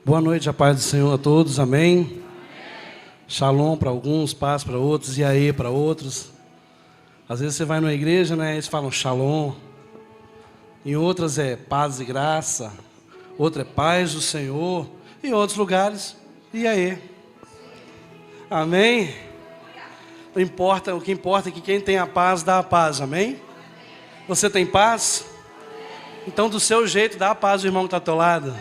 Boa noite, a paz do Senhor a todos, amém? Shalom para alguns, paz para outros, e aí para outros. Às vezes você vai numa igreja, né, eles falam shalom. Em outras é paz e graça. Outra é paz do Senhor. Em outros lugares, e aí? Amém? Não importa, o que importa é que quem tem a paz, dá a paz, amém? Você tem paz? Então do seu jeito, dá a paz ao irmão que está ao teu lado.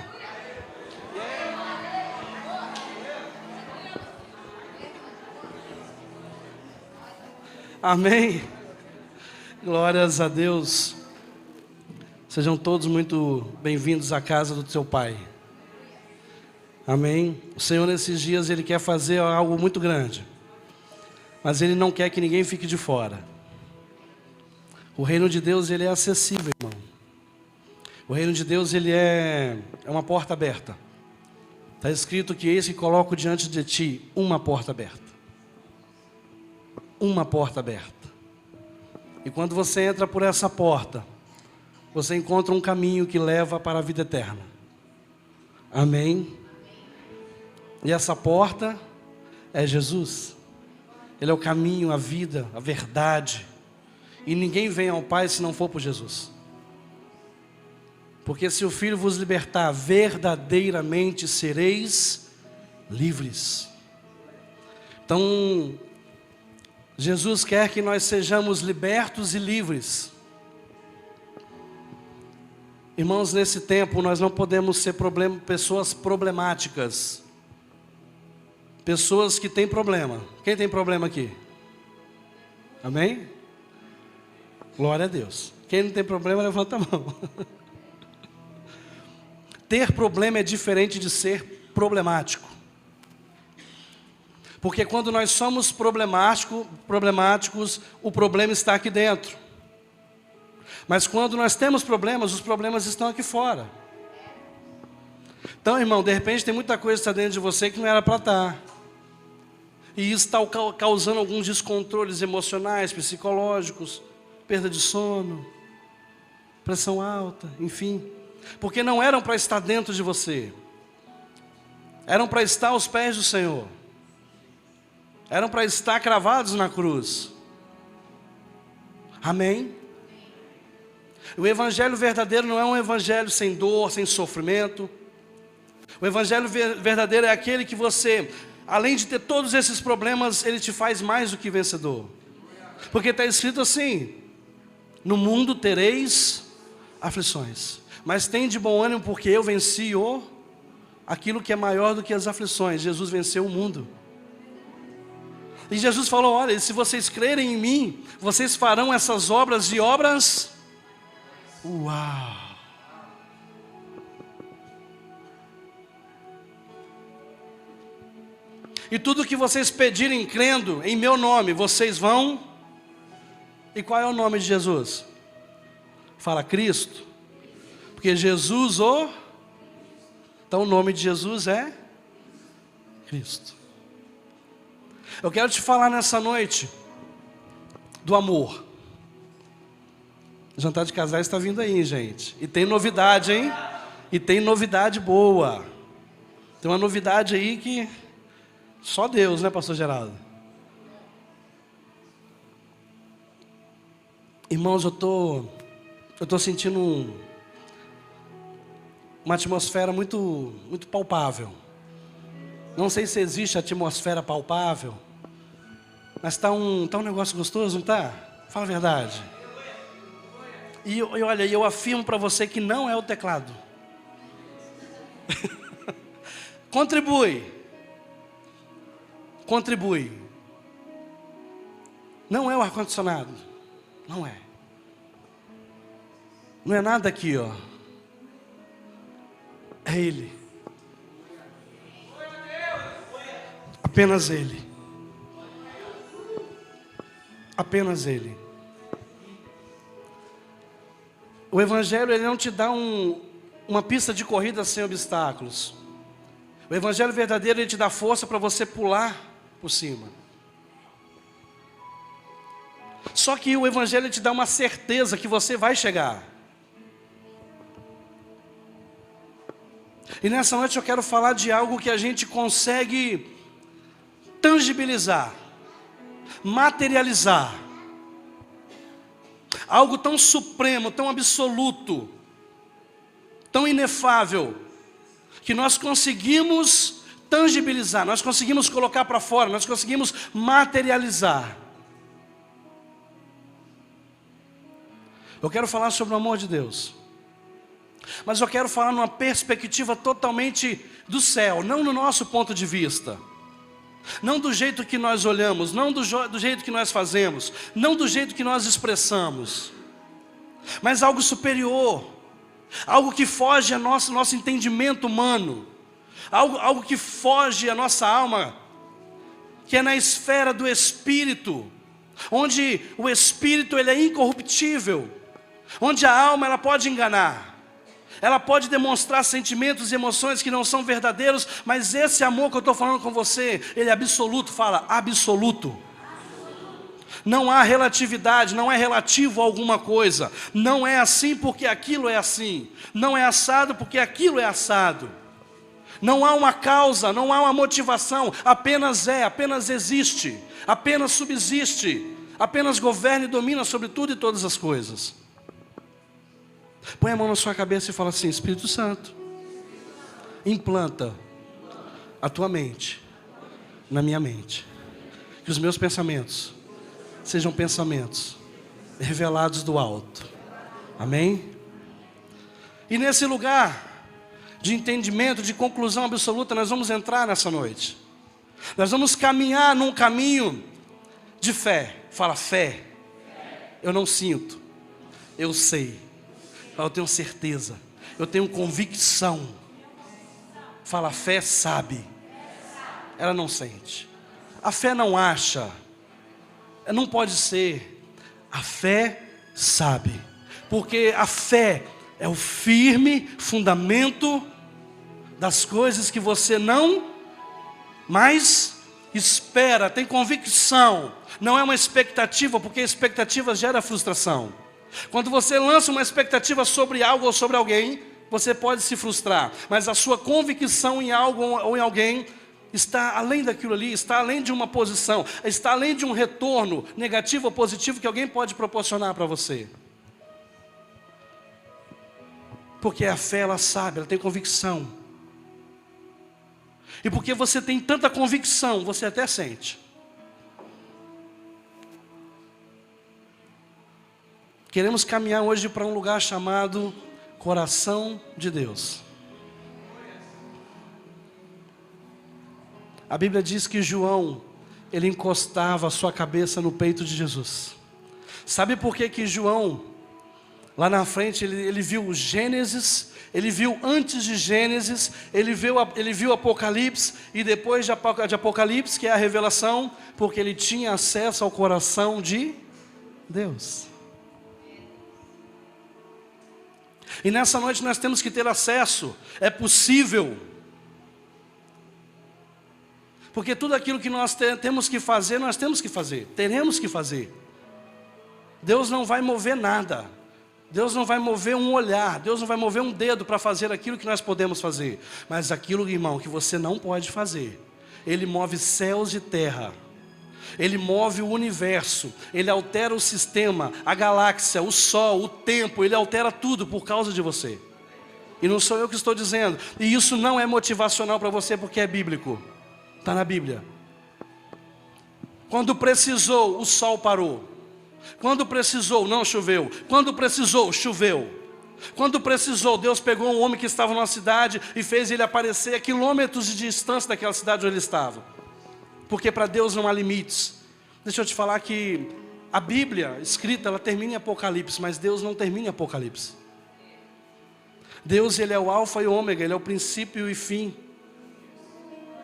Amém? Glórias a Deus. Sejam todos muito bem-vindos à casa do teu Pai. Amém? O Senhor nesses dias, Ele quer fazer algo muito grande. Mas Ele não quer que ninguém fique de fora. O reino de Deus, Ele é acessível, irmão. O reino de Deus, Ele é uma porta aberta. Está escrito que eis que coloco diante de ti uma porta aberta. Uma porta aberta. E quando você entra por essa porta, você encontra um caminho que leva para a vida eterna. Amém? E essa porta é Jesus. Ele é o caminho, a vida, a verdade. E ninguém vem ao Pai se não for por Jesus. Porque se o Filho vos libertar, verdadeiramente sereis livres. Então, Jesus quer que nós sejamos libertos e livres. Irmãos, nesse tempo nós não podemos ser pessoas problemáticas. Pessoas que têm problema. Quem tem problema aqui? Amém? Glória a Deus. Quem não tem problema, levanta a mão. Ter problema é diferente de ser problemático. Porque quando nós somos problemáticos, o problema está aqui dentro. Mas quando nós temos problemas, os problemas estão aqui fora. Então, irmão, de repente tem muita coisa que está dentro de você que não era para estar. E isso está causando alguns descontroles emocionais, psicológicos, perda de sono, pressão alta, enfim. Porque não eram para estar dentro de você. Eram para estar aos pés do Senhor. Eram para estar cravados na cruz. Amém? O evangelho verdadeiro não é um evangelho sem dor, sem sofrimento. O evangelho verdadeiro é aquele que você, além de ter todos esses problemas, ele te faz mais do que vencedor. Porque está escrito assim: no mundo tereis aflições, mas tem de bom ânimo, porque eu venci aquilo que é maior do que as aflições. Jesus venceu o mundo. E Jesus falou: olha, se vocês crerem em mim, vocês farão essas obras de obras. Uau! E tudo que vocês pedirem crendo em meu nome, vocês vão. E qual é o nome de Jesus? Fala Cristo. Porque Jesus Então o nome de Jesus é Cristo. Eu quero te falar nessa noite do amor. O jantar de casais está vindo aí, gente. E tem novidade, hein? E tem novidade boa. Tem uma novidade aí que só Deus, né, pastor Geraldo? Irmãos, eu tô sentindo uma atmosfera muito palpável. Não sei se existe atmosfera palpável, mas tá um negócio gostoso, não tá? Fala a verdade. E olha, eu afirmo para você que não é o teclado. Contribui. Não é o ar-condicionado. Não é. Não é nada aqui, ó. É Ele. Apenas Ele. Apenas Ele. O Evangelho, ele não te dá uma pista de corrida sem obstáculos. O Evangelho verdadeiro, ele te dá força para você pular por cima. Só que o Evangelho te dá uma certeza que você vai chegar. E nessa noite eu quero falar de algo que a gente consegue tangibilizar, materializar. Algo tão supremo, tão absoluto, tão inefável, que nós conseguimos tangibilizar, nós conseguimos colocar para fora, nós conseguimos materializar. Eu quero falar sobre o amor de Deus, mas eu quero falar numa perspectiva totalmente do céu, não no nosso ponto de vista, não do jeito que nós olhamos, não do jeito que nós fazemos, não do jeito que nós expressamos, mas algo superior, algo que foge ao nosso entendimento humano, algo que foge à nossa alma, que é na esfera do Espírito, onde o Espírito ele é incorruptível, onde a alma ela pode enganar, ela pode demonstrar sentimentos e emoções que não são verdadeiros, mas esse amor que eu estou falando com você, ele é absoluto, fala absoluto. Não há relatividade, não é relativo a alguma coisa. Não é assim porque aquilo é assim. Não é assado porque aquilo é assado. Não há uma causa, não há uma motivação, apenas é, apenas existe, apenas subsiste, apenas governa e domina sobre tudo e todas as coisas. Põe a mão na sua cabeça e fala assim: Espírito Santo, implanta a tua mente na minha mente, que os meus pensamentos sejam pensamentos revelados do alto, amém? E nesse lugar de entendimento, de conclusão absoluta, nós vamos entrar nessa noite, nós vamos caminhar num caminho de fé. Fala fé. Eu não sinto, eu sei, eu tenho certeza, eu tenho convicção. Fala fé sabe, ela não sente, a fé não acha, não pode ser, a fé sabe, porque a fé é o firme fundamento das coisas que você não mais espera, tem convicção, não é uma expectativa, porque a expectativa gera frustração. Quando você lança uma expectativa sobre algo ou sobre alguém, você pode se frustrar, mas a sua convicção em algo ou em alguém está além daquilo ali, está além de uma posição, está além de um retorno negativo ou positivo que alguém pode proporcionar para você. Porque a fé, ela sabe, ela tem convicção. E porque você tem tanta convicção, você até sente. Queremos caminhar hoje para um lugar chamado Coração de Deus. A Bíblia diz que João, ele encostava a sua cabeça no peito de Jesus. Sabe por que João, lá na frente, ele viu Gênesis, ele viu antes de Gênesis, ele viu Apocalipse, e depois de Apocalipse, que é a revelação, porque ele tinha acesso ao coração de Deus. E nessa noite nós temos que ter acesso, é possível. Porque tudo aquilo que nós temos que fazer, nós temos que fazer, teremos que fazer. Deus não vai mover nada, Deus não vai mover um olhar, Deus não vai mover um dedo para fazer aquilo que nós podemos fazer. Mas aquilo, irmão, que você não pode fazer, Ele move céus e terra. Ele move o universo, Ele altera o sistema, a galáxia, o sol, o tempo, Ele altera tudo por causa de você. E não sou eu que estou dizendo, e isso não é motivacional para você porque é bíblico, está na Bíblia. Quando precisou, o sol parou. Quando precisou, não choveu. Quando precisou, choveu. Quando precisou, Deus pegou um homem que estava numa cidade e fez ele aparecer a quilômetros de distância daquela cidade onde ele estava. Porque para Deus não há limites. Deixa eu te falar que a Bíblia escrita, ela termina em Apocalipse, mas Deus não termina em Apocalipse. Deus, Ele é o alfa e o ômega, Ele é o princípio e fim.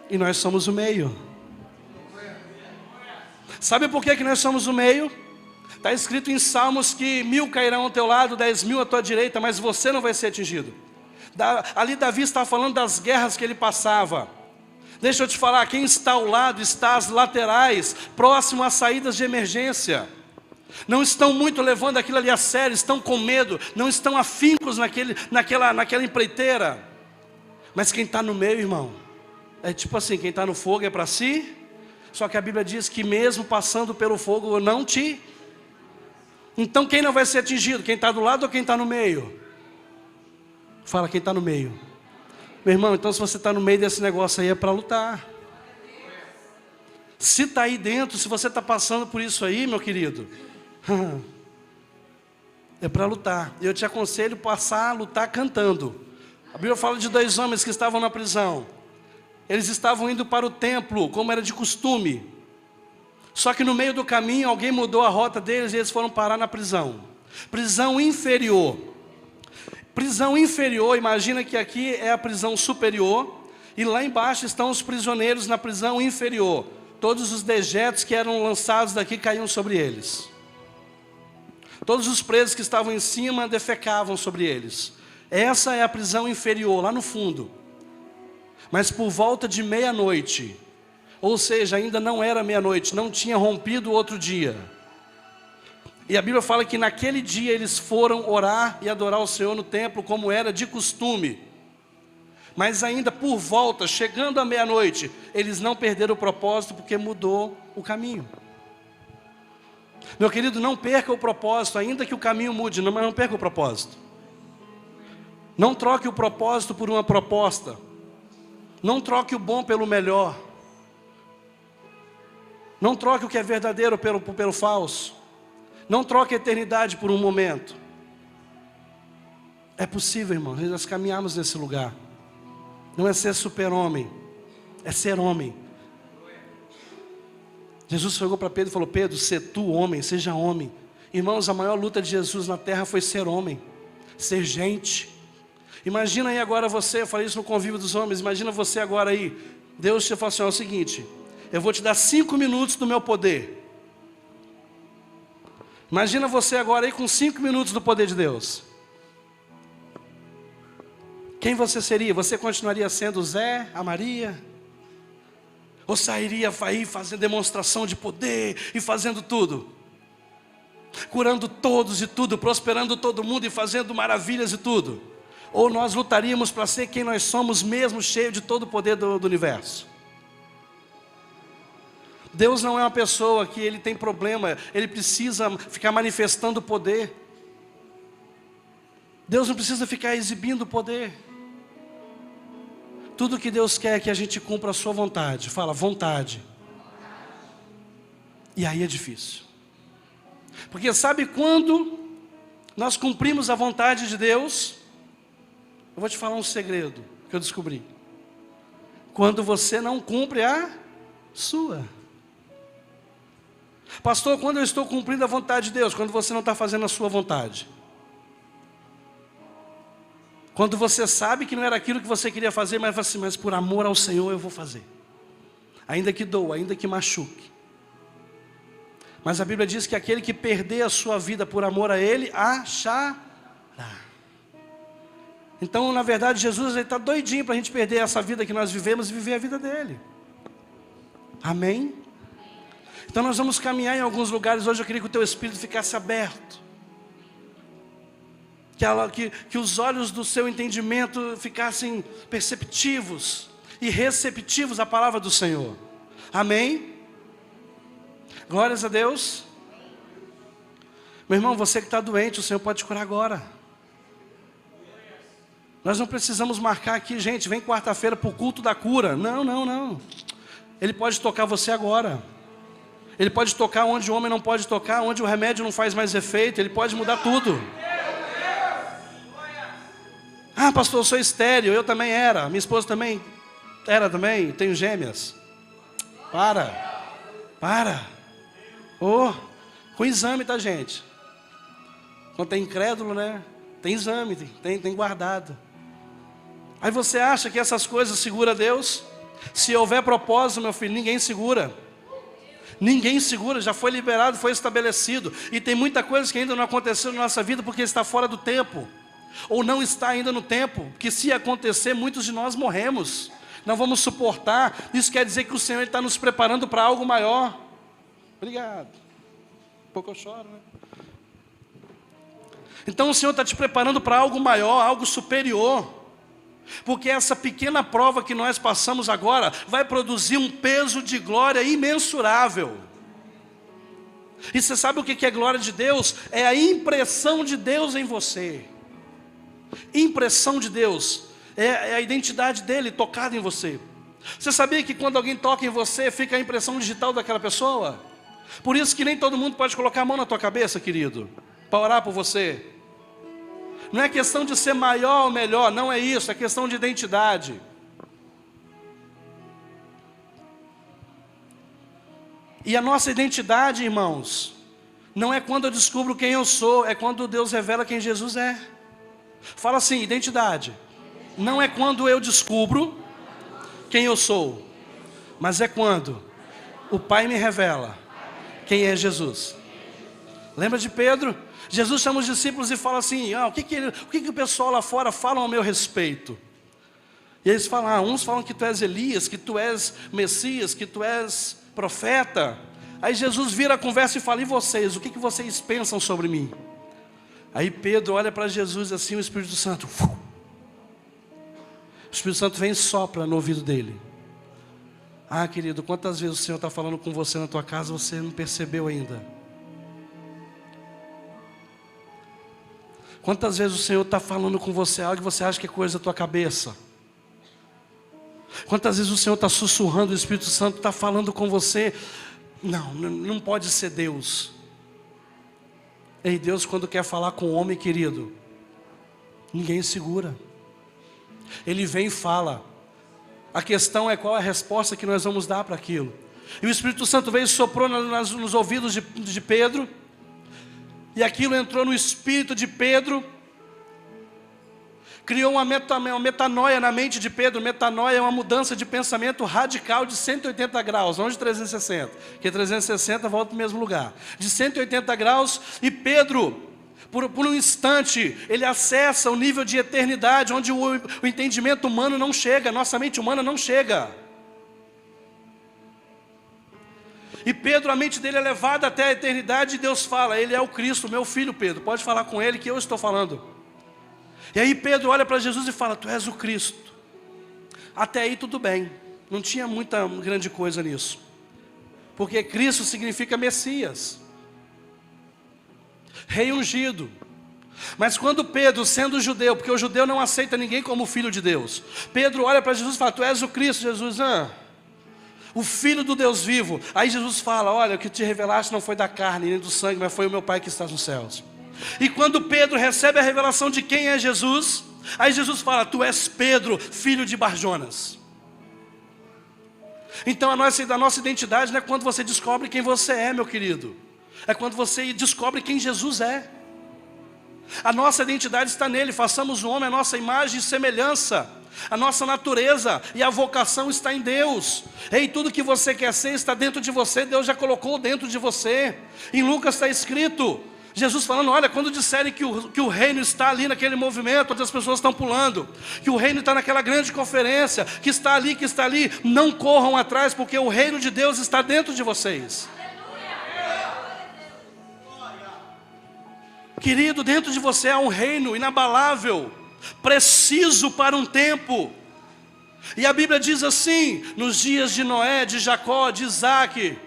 E nós somos o meio. Sabe por que nós somos o meio? Está escrito em Salmos que 1000 cairão ao teu lado, 10.000 à tua direita, mas você não vai ser atingido. Ali Davi está falando das guerras que ele passava. Deixa eu te falar, quem está ao lado, está às laterais, próximo às saídas de emergência. Não estão muito levando aquilo ali a sério, estão com medo, não estão afincos naquela empreiteira. Mas quem está no meio, irmão, é tipo assim, quem está no fogo é para si. Só que a Bíblia diz que mesmo passando pelo fogo eu não te... Então quem não vai ser atingido? Quem está do lado ou quem está no meio? Fala, quem está no meio. Meu irmão, então se você está no meio desse negócio aí é para lutar. Se está aí dentro, se você está passando por isso aí, meu querido, é para lutar. Eu te aconselho passar a lutar cantando. A Bíblia fala de 2 homens que estavam na prisão. Eles estavam indo para o templo, como era de costume. Só que no meio do caminho, alguém mudou a rota deles e eles foram parar na prisão. Prisão inferior. Prisão inferior, imagina que aqui é a prisão superior. E lá embaixo estão os prisioneiros na prisão inferior. Todos os dejetos que eram lançados daqui caíam sobre eles. Todos os presos que estavam em cima defecavam sobre eles. Essa é a prisão inferior, lá no fundo. Mas por volta de meia-noite, ou seja, ainda não era meia-noite, não tinha rompido o outro dia. E a Bíblia fala que naquele dia eles foram orar e adorar o Senhor no templo, como era de costume. Mas ainda por volta, chegando à meia-noite, eles não perderam o propósito porque mudou o caminho. Meu querido, não perca o propósito, ainda que o caminho mude, mas não perca o propósito. Não troque o propósito por uma proposta. Não troque o bom pelo melhor. Não troque o que é verdadeiro pelo falso. Não troque a eternidade por um momento. É possível, irmão, nós caminhamos nesse lugar. Não é ser super-homem, é ser homem. Jesus chegou para Pedro e falou: Pedro, se tu homem, seja homem. Irmãos, a maior luta de Jesus na terra foi ser homem, ser gente. Imagina aí agora você, eu falei isso no convívio dos homens, imagina você agora aí, Deus te fala assim: é o seguinte, eu vou te dar 5 minutos do meu poder. Imagina você agora aí com 5 minutos do poder de Deus. Quem você seria? Você continuaria sendo o Zé, a Maria? Ou sairia aí fazendo demonstração de poder e fazendo tudo? Curando todos e tudo, prosperando todo mundo e fazendo maravilhas e tudo? Ou nós lutaríamos para ser quem nós somos mesmo, cheio de todo o poder do universo? Deus não é uma pessoa que ele tem problema, ele precisa ficar manifestando poder. Deus não precisa ficar exibindo poder. Tudo que Deus quer é que a gente cumpra a sua vontade. Fala, vontade. E aí é difícil. Porque sabe quando nós cumprimos a vontade de Deus? Eu vou te falar um segredo que eu descobri. Quando você não cumpre a sua. Pastor, quando eu estou cumprindo a vontade de Deus? Quando você não está fazendo a sua vontade. Quando você sabe que não era aquilo que você queria fazer, mas assim, mas por amor ao Senhor eu vou fazer. Ainda que doa, ainda que machuque. Mas a Bíblia diz que aquele que perder a sua vida por amor a Ele, achará. Então, na verdade, Jesus está doidinho para a gente perder essa vida que nós vivemos e viver a vida dele. Amém? Então nós vamos caminhar em alguns lugares. Hoje eu queria que o teu espírito ficasse aberto. Que os olhos do seu entendimento ficassem perceptivos e receptivos à palavra do Senhor. Amém? Glórias a Deus. Meu irmão, você que está doente, o Senhor pode te curar agora. Nós não precisamos marcar aqui, gente, vem quarta-feira para o culto da cura. Não, não, não. Ele pode tocar você agora. Ele pode tocar onde o homem não pode tocar, onde o remédio não faz mais efeito. Ele pode mudar tudo. Ah, pastor, eu sou estéril, eu também era. Minha esposa também era também, tenho gêmeas. Para. Oh, com exame, tá, gente? Quando tem incrédulo, né? Tem exame, tem guardado. Aí você acha que essas coisas seguram Deus? Se houver propósito, meu filho, ninguém segura. Ninguém segura, já foi liberado, foi estabelecido. E tem muita coisa que ainda não aconteceu na nossa vida porque está fora do tempo. Ou não está ainda no tempo, que se acontecer, muitos de nós morremos. Não vamos suportar. Isso quer dizer que o Senhor está nos preparando para algo maior. Obrigado. Um pouco eu choro, né? Então o Senhor está te preparando para algo maior, algo superior. Porque essa pequena prova que nós passamos agora vai produzir um peso de glória imensurável. E você sabe o que é glória de Deus? É a impressão de Deus em você. Impressão de Deus é a identidade dele tocada em você. Você sabia que quando alguém toca em você, fica a impressão digital daquela pessoa? Por isso que nem todo mundo pode colocar a mão na tua cabeça, querido, para orar por você. Não é questão de ser maior ou melhor, não é isso, é questão de identidade. E a nossa identidade, irmãos, não é quando eu descubro quem eu sou, é quando Deus revela quem Jesus é. Fala assim, identidade. Não é quando eu descubro quem eu sou, mas é quando o Pai me revela quem é Jesus. Lembra de Pedro? Jesus chama os discípulos e fala assim, o que o pessoal lá fora fala ao meu respeito? E eles falam, uns falam que tu és Elias, que tu és Messias, que tu és profeta. Aí Jesus vira a conversa e fala, e vocês, o que vocês pensam sobre mim? Aí Pedro olha para Jesus assim, o Espírito Santo, o Espírito Santo vem e sopra no ouvido dele. Querido, quantas vezes o Senhor está falando com você na tua casa, você não percebeu ainda? Quantas vezes o Senhor está falando com você algo que você acha que é coisa da tua cabeça? Quantas vezes o Senhor está sussurrando, o Espírito Santo está falando com você? Não pode ser Deus. Ei, Deus quando quer falar com o homem, querido, ninguém segura. Ele vem e fala. A questão é qual é a resposta que nós vamos dar para aquilo. E o Espírito Santo veio e soprou nos ouvidos de Pedro. E aquilo entrou no espírito de Pedro. Criou uma metanoia na mente de Pedro. Metanoia é uma mudança de pensamento radical de 180 graus, não de 360. Porque 360 volta para o mesmo lugar. De 180 graus, e Pedro, por um instante, ele acessa o nível de eternidade, onde o entendimento humano não chega, nossa mente humana não chega. E Pedro, a mente dele é levada até a eternidade, e Deus fala, ele é o Cristo, meu filho Pedro, pode falar com ele que eu estou falando. E aí Pedro olha para Jesus e fala, tu és o Cristo. Até aí tudo bem, não tinha muita grande coisa nisso. Porque Cristo significa Messias, Rei ungido. Mas quando Pedro, sendo judeu, porque o judeu não aceita ninguém como filho de Deus, Pedro olha para Jesus e fala, tu és o Cristo. Jesus, o Filho do Deus vivo. Aí Jesus fala, olha, o que te revelaste não foi da carne nem do sangue, mas foi o meu Pai que está nos céus. E quando Pedro recebe a revelação de quem é Jesus, aí Jesus fala, tu és Pedro, filho de Barjonas. Então a nossa identidade não é quando você descobre quem você é, meu querido. É quando você descobre quem Jesus é. A nossa identidade está nele, façamos o homem a nossa imagem e semelhança. A nossa natureza e a vocação está em Deus. Ei, tudo que você quer ser está dentro de você, Deus já colocou dentro de você. Em Lucas está escrito, Jesus falando, olha, quando disserem que o reino está ali naquele movimento, onde as pessoas estão pulando, que o reino está naquela grande conferência, que está ali, não corram atrás, porque o reino de Deus está dentro de vocês. Querido, dentro de você há um reino inabalável, preciso para um tempo. E a Bíblia diz assim, nos dias de Noé, de Jacó, de Isaac,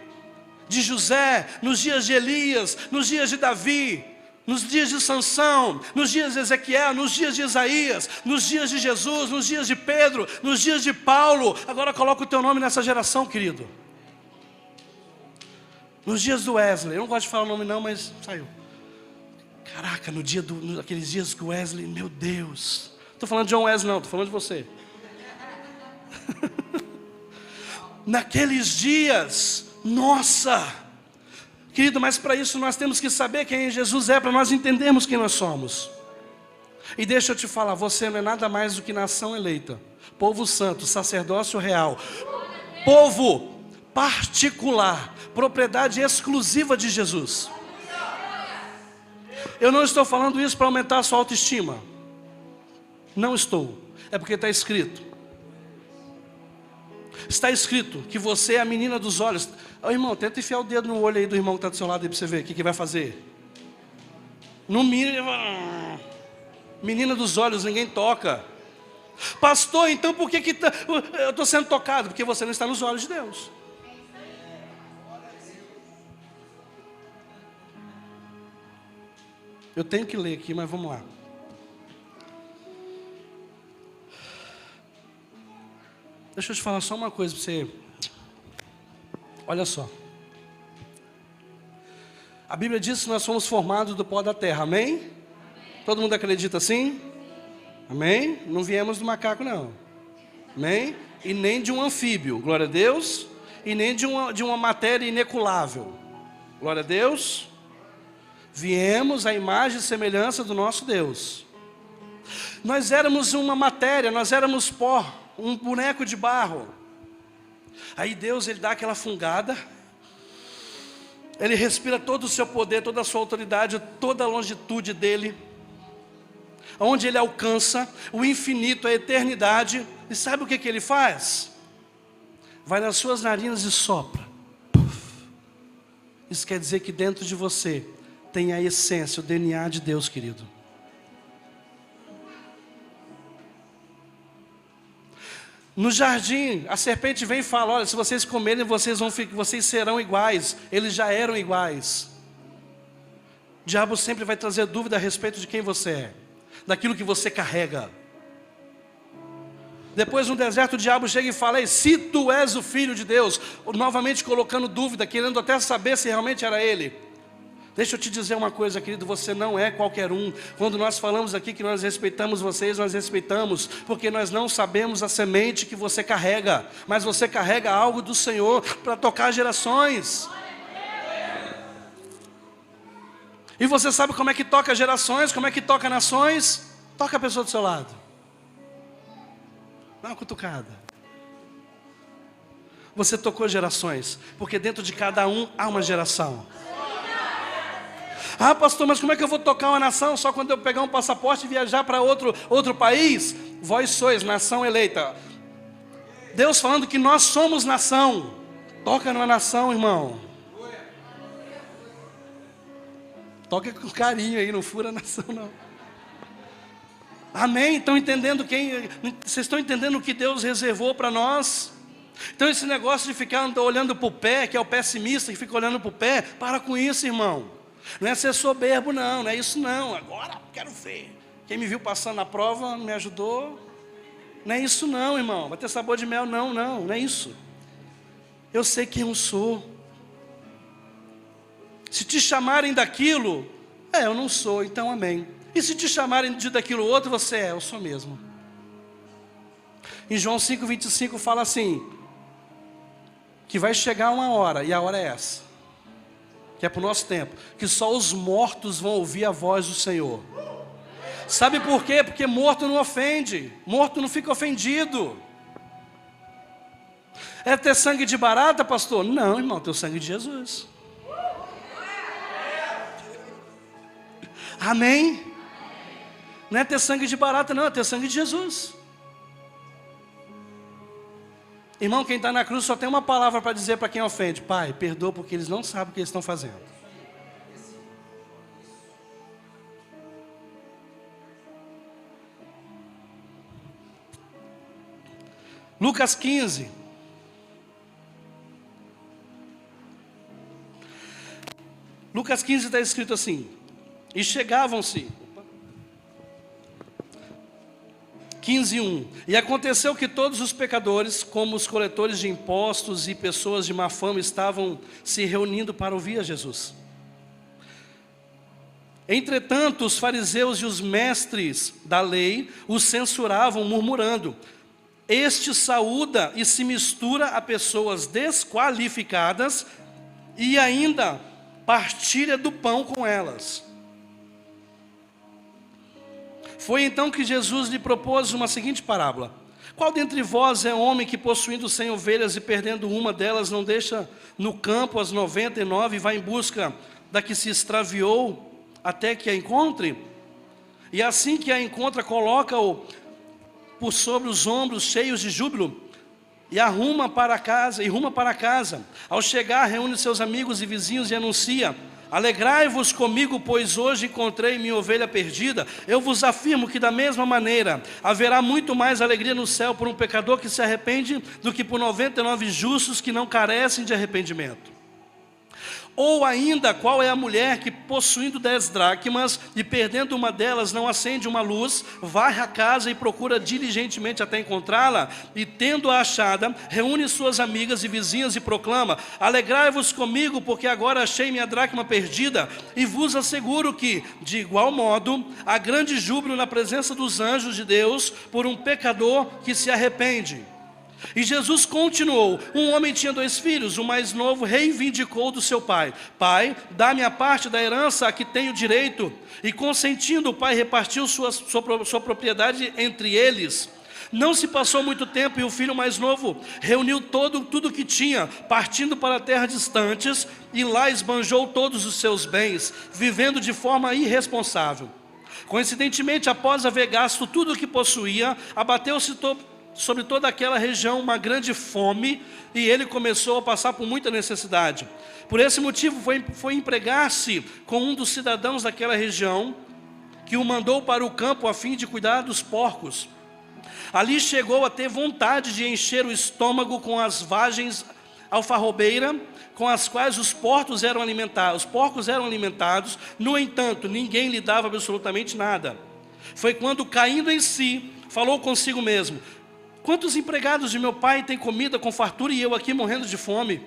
de José, nos dias de Elias, nos dias de Davi, nos dias de Sansão, nos dias de Ezequiel, nos dias de Isaías, nos dias de Jesus, nos dias de Pedro, nos dias de Paulo. Agora coloca o teu nome nessa geração, querido. Nos dias do Wesley, eu não gosto de falar o nome não, mas saiu. Caraca, naqueles dias que o Wesley, meu Deus. Estou falando de John Wesley não, estou falando de você. Naqueles dias, nossa. Querido, mas para isso nós temos que saber quem Jesus é, para nós entendermos quem nós somos. E deixa eu te falar, você não é nada mais do que nação eleita, povo santo, sacerdócio real, povo particular, propriedade exclusiva de Jesus. Eu não estou falando isso para aumentar a sua autoestima. Não estou. É porque está escrito. Está escrito que você é a menina dos olhos. Irmão, tenta enfiar o dedo no olho aí do irmão que está do seu lado aí para você ver o que vai fazer. No mínimo, menina dos olhos, ninguém toca. Pastor, então por que eu estou sendo tocado? Porque você não está nos olhos de Deus. Eu tenho que ler aqui, mas vamos lá. Deixa eu te falar só uma coisa para você. Olha só. A Bíblia diz que nós somos formados do pó da terra, amém? Todo mundo acredita assim? Amém? Não viemos do macaco não, amém? E nem de um anfíbio, glória a Deus. E nem de uma matéria ineculável, glória a Deus. Viemos à imagem e semelhança do nosso Deus. Nós éramos uma matéria, nós éramos pó, um boneco de barro. Aí Deus, Ele dá aquela fungada, Ele respira todo o seu poder, toda a sua autoridade, toda a longitude dEle, onde Ele alcança o infinito, a eternidade. E sabe o que Ele faz? Vai nas suas narinas e sopra. Isso quer dizer que dentro de você tem a essência, o DNA de Deus, querido. No jardim, a serpente vem e fala: olha, se vocês comerem, vocês serão iguais. Eles já eram iguais. O diabo sempre vai trazer dúvida a respeito de quem você é, daquilo que você carrega. Depois no deserto o diabo chega e fala: ei, se tu és o Filho de Deus, novamente colocando dúvida, querendo até saber se realmente era ele. Deixa eu te dizer uma coisa, querido, você não é qualquer um. Quando nós falamos aqui que nós respeitamos vocês, nós respeitamos, porque nós não sabemos a semente que você carrega, mas você carrega algo do Senhor para tocar gerações. E você sabe como é que toca gerações, como é que toca nações? Toca a pessoa do seu lado. Dá uma cutucada. Você tocou gerações, porque dentro de cada um há uma geração. Ah, pastor, mas como é que eu vou tocar uma nação só quando eu pegar um passaporte e viajar para outro país? Vós sois nação eleita. Deus falando que nós somos nação. Toca numa nação, irmão. Toca com carinho aí, não fura a nação não. Amém? Estão entendendo vocês estão entendendo o que Deus reservou para nós? Então esse negócio de ficar olhando para o pé, que é o pessimista que fica olhando para o pé, para com isso, irmão. Não é ser soberbo não é isso não. Agora quero ver. Quem me viu passando na prova me ajudou. Não é isso não, irmão. Vai ter sabor de mel, não é isso. Eu sei quem eu sou. Se te chamarem daquilo, eu não sou, então amém. E se te chamarem daquilo outro, você eu sou mesmo. Em João 5,25 fala assim, que vai chegar uma hora, e a hora é essa, que é para o nosso tempo, que só os mortos vão ouvir a voz do Senhor. Sabe por quê? Porque morto não ofende, morto não fica ofendido. É ter sangue de barata, pastor? Não, irmão, tem o sangue de Jesus. Amém? Não é ter sangue de barata não, é ter sangue de Jesus. Irmão, quem está na cruz só tem uma palavra para dizer para quem ofende: Pai, perdoa porque eles não sabem o que eles estão fazendo. Lucas 15. Lucas 15 está escrito assim: e chegavam-se 15:1. E aconteceu que todos os pecadores, como os coletores de impostos e pessoas de má fama, estavam se reunindo para ouvir a Jesus. Entretanto, os fariseus e os mestres da lei os censuravam, murmurando: este saúda e se mistura a pessoas desqualificadas e ainda partilha do pão com elas. Foi então que Jesus lhe propôs uma seguinte parábola: qual dentre vós é homem que, possuindo 100 ovelhas e perdendo uma delas, não deixa no campo as 99 e vai em busca da que se extraviou até que a encontre? E assim que a encontra, coloca-o por sobre os ombros, cheios de júbilo, e ruma para casa. Ao chegar, reúne seus amigos e vizinhos e anuncia: Alegrai-vos comigo, pois hoje encontrei minha ovelha perdida. Eu vos afirmo que da mesma maneira haverá muito mais alegria no céu por um pecador que se arrepende do que por 99 justos que não carecem de arrependimento. Ou ainda, qual é a mulher que, possuindo 10 dracmas e perdendo uma delas, não acende uma luz, varre a casa e procura diligentemente até encontrá-la, e tendo-a achada, reúne suas amigas e vizinhas e proclama: alegrai-vos comigo, porque agora achei minha dracma perdida. E vos asseguro que, de igual modo, há grande júbilo na presença dos anjos de Deus por um pecador que se arrepende. E Jesus continuou: um homem tinha 2 filhos, o mais novo reivindicou do seu pai: pai, dá-me a parte da herança a que tenho direito. E consentindo, o pai repartiu sua propriedade entre eles. Não se passou muito tempo e o filho mais novo reuniu tudo o que tinha, partindo para terras distantes, e lá esbanjou todos os seus bens, vivendo de forma irresponsável. Coincidentemente, após haver gasto tudo o que possuía, abateu-se sobre toda aquela região uma grande fome, e ele começou a passar por muita necessidade. Por esse motivo foi empregar-se com um dos cidadãos daquela região, que o mandou para o campo a fim de cuidar dos porcos. Ali chegou a ter vontade de encher o estômago com as vagens alfarrobeira, com as quais os porcos eram alimentados. No entanto, ninguém lhe dava absolutamente nada. Foi quando, caindo em si, falou consigo mesmo: quantos empregados de meu pai têm comida com fartura e eu aqui morrendo de fome?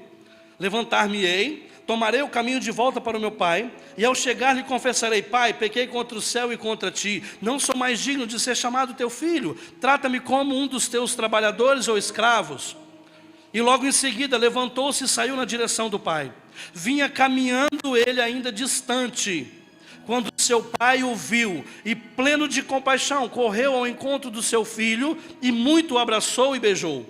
Levantar-me-ei, tomarei o caminho de volta para o meu pai, e ao chegar lhe confessarei: pai, pequei contra o céu e contra ti, não sou mais digno de ser chamado teu filho, trata-me como um dos teus trabalhadores ou escravos. E logo em seguida levantou-se e saiu na direção do pai. Vinha caminhando ele ainda distante, quando seu pai o viu, e pleno de compaixão, correu ao encontro do seu filho, e muito o abraçou e beijou.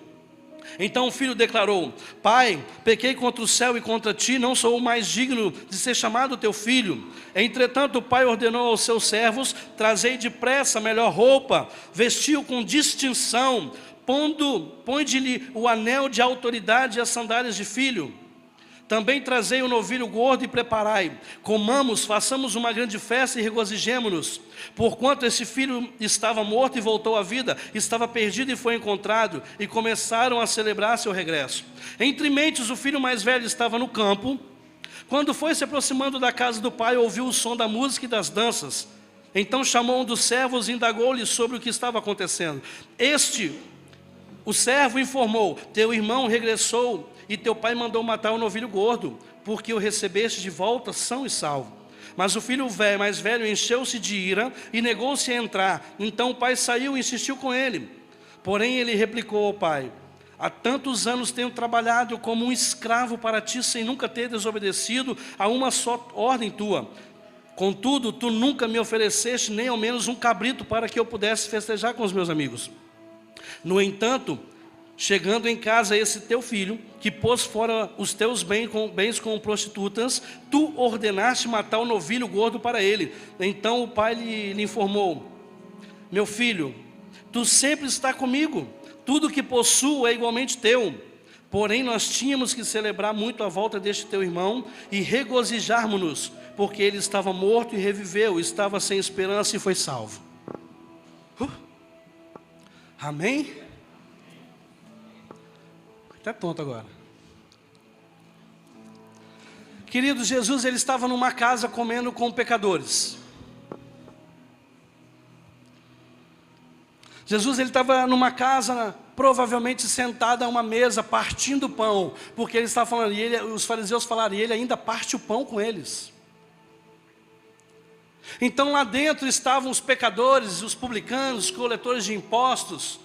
Então o filho declarou: pai, pequei contra o céu e contra ti, não sou mais digno de ser chamado teu filho. Entretanto o pai ordenou aos seus servos: trazei depressa a melhor roupa, vestiu com distinção, ponde-lhe o anel de autoridade e as sandálias de filho. Também trazei o novilho gordo e preparai. Comamos, façamos uma grande festa e regozijemo-nos. Porquanto esse filho estava morto e voltou à vida, estava perdido e foi encontrado. E começaram a celebrar seu regresso. Entre mentes, o filho mais velho estava no campo. Quando foi se aproximando da casa do pai, ouviu o som da música e das danças. Então chamou um dos servos e indagou-lhe sobre o que estava acontecendo. O servo informou: teu irmão regressou e teu pai mandou matar o novilho gordo, porque o recebeste de volta são e salvo. Mas o filho mais velho encheu-se de ira e negou-se a entrar. Então o pai saiu e insistiu com ele. Porém ele replicou ao pai: há tantos anos tenho trabalhado como um escravo para ti, sem nunca ter desobedecido a uma só ordem tua. Contudo, tu nunca me ofereceste nem ao menos um cabrito para que eu pudesse festejar com os meus amigos. No entanto, chegando em casa esse teu filho, que pôs fora os teus bens com prostitutas, tu ordenaste matar o novilho gordo para ele. Então o pai lhe informou: meu filho, tu sempre está comigo, tudo que possuo é igualmente teu. Porém nós tínhamos que celebrar muito a volta deste teu irmão e regozijarmos-nos, porque ele estava morto e reviveu, estava sem esperança e foi salvo. Amém? Está tonto agora. Queridos, Jesus ele estava numa casa comendo com pecadores. Jesus ele estava numa casa, provavelmente sentado a uma mesa, partindo pão, porque ele estava falando, os fariseus falaram, e ele ainda parte o pão com eles. Então lá dentro estavam os pecadores, os publicanos, os coletores de impostos,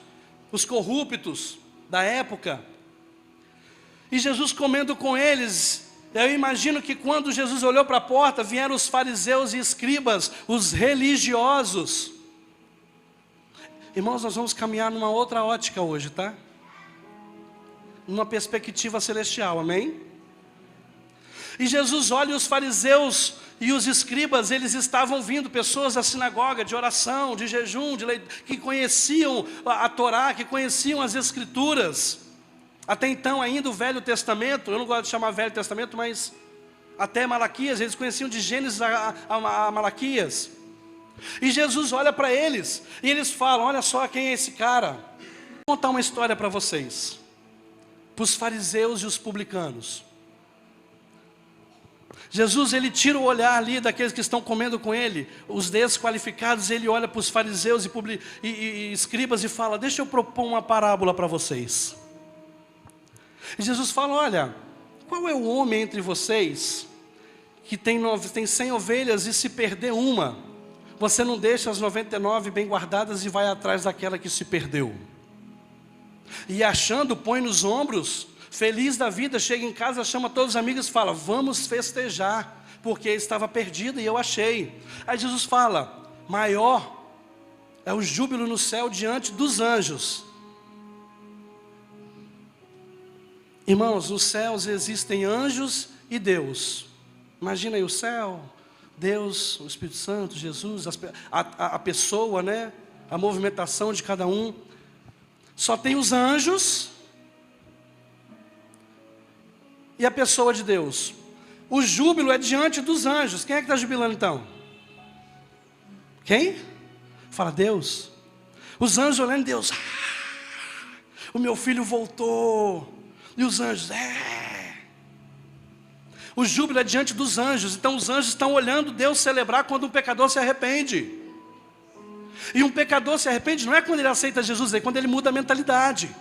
os corruptos da época. E Jesus comendo com eles. Eu imagino que quando Jesus olhou para a porta, vieram os fariseus e escribas, os religiosos. Irmãos, nós vamos caminhar numa outra ótica hoje, tá? Numa perspectiva celestial, amém? E Jesus olha, e os fariseus e os escribas, eles estavam vindo, pessoas da sinagoga, de oração, de jejum, que conheciam a Torá, que conheciam as Escrituras. Até então ainda o Velho Testamento, eu não gosto de chamar Velho Testamento, mas até Malaquias, eles conheciam de Gênesis a Malaquias. E Jesus olha para eles, e eles falam: olha só quem é esse cara. Vou contar uma história para vocês, para os fariseus e os publicanos. Jesus, ele tira o olhar ali daqueles que estão comendo com ele, os desqualificados, ele olha para os fariseus e escribas e fala: deixa eu propor uma parábola para vocês. E Jesus fala: olha, qual é o homem entre vocês que tem 100 ovelhas e se perder uma, você não deixa as 99 bem guardadas e vai atrás daquela que se perdeu? E achando, põe nos ombros, feliz da vida, chega em casa, chama todos os amigos e fala: vamos festejar, porque estava perdido e eu achei. Aí Jesus fala: maior é o júbilo no céu diante dos anjos. Irmãos, nos céus existem anjos e Deus. Imagina aí o céu, Deus, o Espírito Santo, Jesus, a pessoa, né? A movimentação de cada um. Só tem os anjos e a pessoa de Deus. O júbilo é diante dos anjos. Quem é que está jubilando então? Quem? Fala: Deus. Os anjos olhando: Deus, o meu filho voltou. E os anjos: O júbilo é diante dos anjos. Então os anjos estão olhando Deus celebrar quando um pecador se arrepende. E um pecador se arrepende não é quando ele aceita Jesus, é quando ele muda a mentalidade.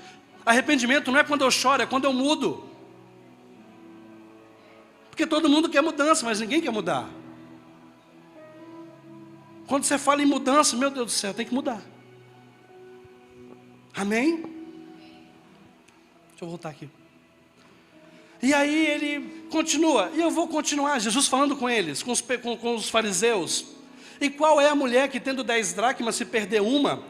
Arrependimento não é quando eu choro, é quando eu mudo. Porque todo mundo quer mudança, mas ninguém quer mudar. Quando você fala em mudança, meu Deus do céu, tem que mudar. Amém? Deixa eu voltar aqui. E aí ele continua, e eu vou continuar, Jesus falando com eles, com os fariseus. E qual é a mulher que, tendo 10 dracmas, se perder uma,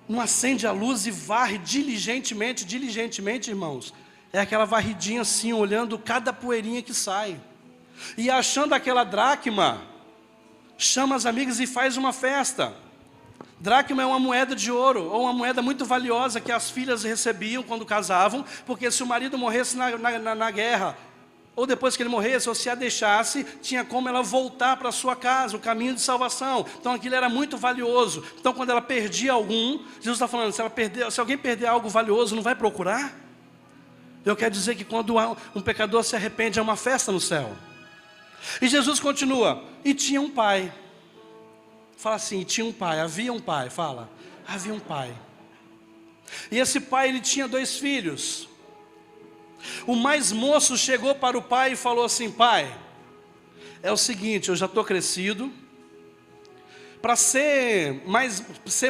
não acende a luz e varre diligentemente, irmãos? É aquela varridinha assim, olhando cada poeirinha que sai. E achando aquela dracma, chama as amigas e faz uma festa. Dracma é uma moeda de ouro, ou uma moeda muito valiosa que as filhas recebiam quando casavam, porque se o marido morresse na guerra, ou depois que ele morresse, ou se a deixasse, tinha como ela voltar para sua casa, o caminho de salvação. Então aquilo era muito valioso. Então quando ela perdia algum, Jesus está falando: se alguém perder algo valioso, não vai procurar? Eu quero dizer que quando um pecador se arrepende, é uma festa no céu. E Jesus continua: e tinha um pai. Fala assim: tinha um pai, havia um pai. Fala: havia um pai. E esse pai, ele tinha 2 filhos. O mais moço chegou para o pai e falou assim: pai, é o seguinte, eu já estou crescido. Para ser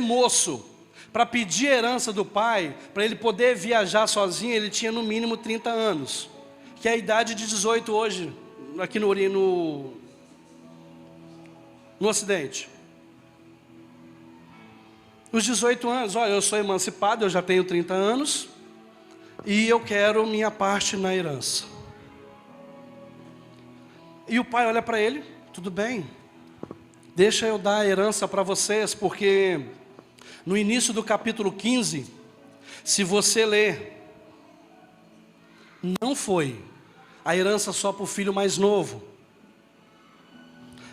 moço, para pedir herança do pai, para ele poder viajar sozinho, ele tinha no mínimo 30 anos. Que é a idade de 18 hoje, aqui no Ocidente. Os 18 anos, olha, eu sou emancipado, eu já tenho 30 anos, e eu quero minha parte na herança. E o pai olha para ele: tudo bem, deixa eu dar a herança para vocês, porque no início do capítulo 15, se você ler, não foi a herança só para o filho mais novo.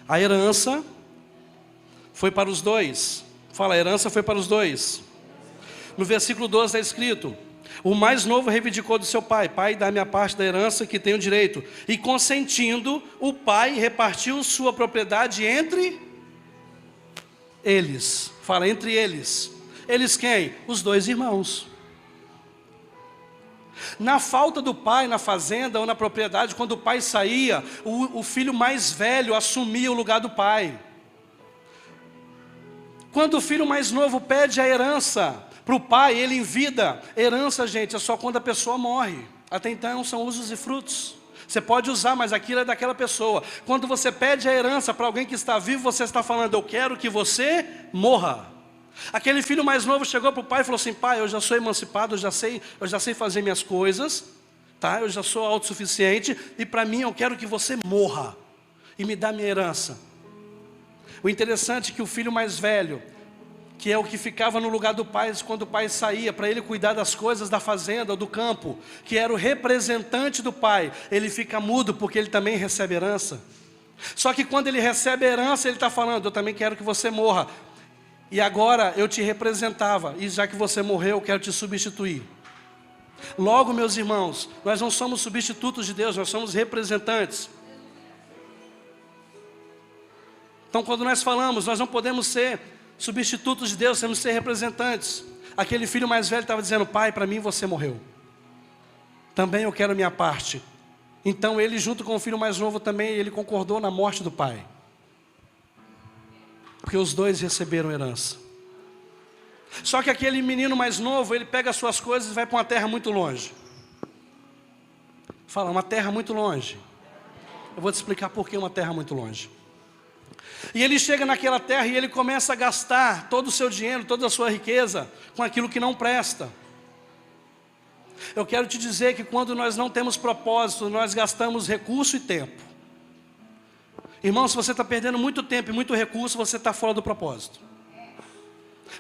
A herança foi para os 2. Fala: a herança foi para os 2. No versículo 12 está escrito: o mais novo reivindicou do seu pai: pai, dá-me a parte da herança que tenho direito. E consentindo, o pai repartiu sua propriedade entre eles. Fala: entre eles. Eles quem? Os 2 irmãos. Na falta do pai na fazenda ou na propriedade, quando o pai saía, o filho mais velho assumia o lugar do pai. Quando o filho mais novo pede a herança para o pai, ele envida. Herança, gente, é só quando a pessoa morre. Até então são usos e frutos. Você pode usar, mas aquilo é daquela pessoa. Quando você pede a herança para alguém que está vivo, você está falando: eu quero que você morra. Aquele filho mais novo chegou para o pai e falou assim: pai, eu já sou emancipado, eu já sei fazer minhas coisas, tá? Eu já sou autossuficiente, e para mim eu quero que você morra e me dá minha herança. O interessante é que o filho mais velho, que é o que ficava no lugar do pai quando o pai saía, para ele cuidar das coisas da fazenda ou do campo, que era o representante do pai, ele fica mudo porque ele também recebe herança. Só que quando ele recebe a herança, ele está falando: eu também quero que você morra, e agora eu te representava, e já que você morreu, eu quero te substituir. Logo, meus irmãos, nós não somos substitutos de Deus, nós somos representantes. Então, quando nós falamos, nós não podemos ser substitutos de Deus, temos que ser representantes. Aquele filho mais velho estava dizendo: pai, para mim você morreu, também eu quero a minha parte. Então ele, junto com o filho mais novo também, ele concordou na morte do pai, porque os dois receberam herança. Só que aquele menino mais novo, ele pega as suas coisas e vai para uma terra muito longe. Fala, uma terra muito longe. Eu vou te explicar por que uma terra muito longe. E ele chega naquela terra e ele começa a gastar todo o seu dinheiro, toda a sua riqueza com aquilo que não presta. Eu quero te dizer que quando nós não temos propósito, nós gastamos recurso e tempo. Irmão, se você está perdendo muito tempo e muito recurso, você está fora do propósito.